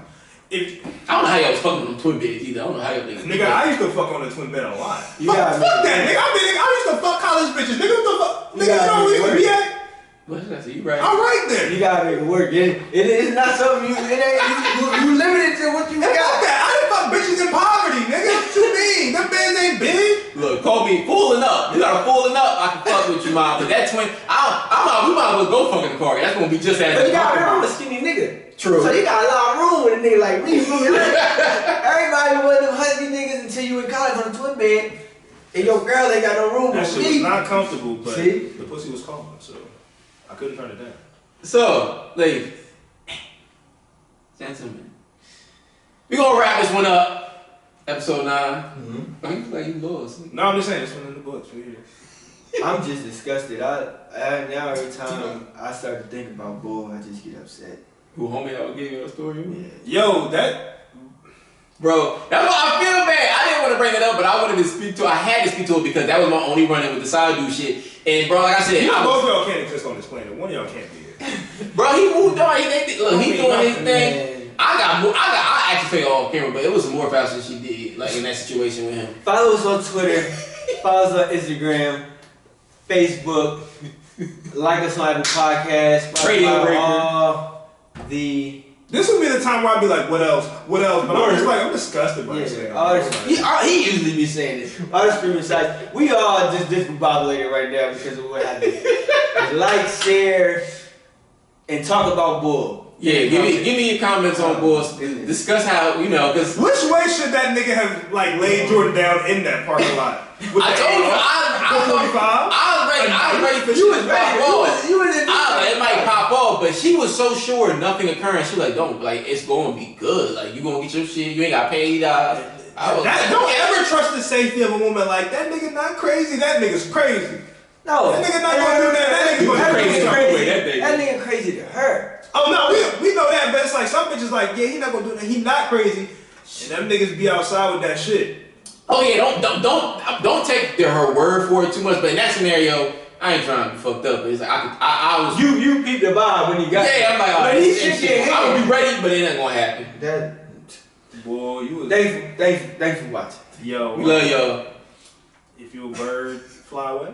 if I don't know how y'all was fucking them twin beds either. I don't know how y'all niggas. nigga, I used to fuck on the twin bed a lot. You gotta Fuck make that, it. nigga. I used to fuck college bitches. Nigga, what the fuck? You Nigga, you gotta know make where it you be work. at? What did I say? You right. I'm right there. You gotta make it work. It's not something you. It ain't you limited to what you And fuck got. that. I didn't fuck bitches in poverty, nigga. What you mean? Them beds ain't big. Look, Kobe, fooling up. You gotta fooling up. I can fuck with you, mom. But that twin, we might as well go fuck in the car. That's gonna be just as. But you gotta remember, I'm a skinny nigga. True. So you got a lot of room with a nigga like me. Everybody was them husky niggas until you in college on a twin bed, and your girl ain't got no room That with shit was me. not comfortable, but See? the pussy was calling, so I couldn't turn it down. So, ladies, gentlemen, we gonna wrap this one up. Episode 9. Oh, you like you lost. No, I'm just saying, this one in the books. We here. I'm just disgusted. I now every time I start to think about bull, I just get upset. Who homie I would give you a story? Yeah. Yo, that Bro, that's why I feel bad. I didn't want to bring it up, but I wanted to speak to it. I had to speak to it because that was my only run-in with the side dude shit. And bro, like I said, you know, I both was, of y'all can't exist on this planet. One of y'all can't be here. bro, he moved on. He doing his thing. Man. I actually say all camera, but it was more faster than she did, like in that situation with him. Follow us on Twitter. Follow us on Instagram, Facebook. Like us on Apple Podcasts. Radio Breaker. All the This would be the time where I'd be like, what else? What else? But I'm just like, I'm disgusted by this yeah, thing. all this, he usually be saying this. All the streaming sites. We all just discombobulated right now because of what happened. Like, share, and talk about bull. Yeah, give me your comments on Bulls. Discuss how because Which way should that nigga have like laid Jordan down in that parking lot? With I the told you AR? I was ready for shit to pop off. It might pop off, but she was so sure nothing occurring. She like, don't it's gonna be good. Like you gonna get your shit. You ain't got paid. I was Don't ever trust the safety of a woman like that. Nigga not crazy. That nigga's crazy. No, That nigga not gonna do that. That nigga gonna crazy. do Crazy. crazy. That nigga crazy to her. Oh no, we know that, but it's like some bitches like, yeah, he not gonna do that. He not crazy, and them niggas be outside with that shit. Oh yeah, don't take her word for it too much. But in that scenario, I ain't trying to be fucked up. It's like I was. You peep the vibe when you got. Yeah, I'm like, all right, When he it's shit your shit. I would hand. be ready, but it ain't gonna happen. That. Boy, you was Thanks for watching. yo. We love y'all. If you a bird, fly away.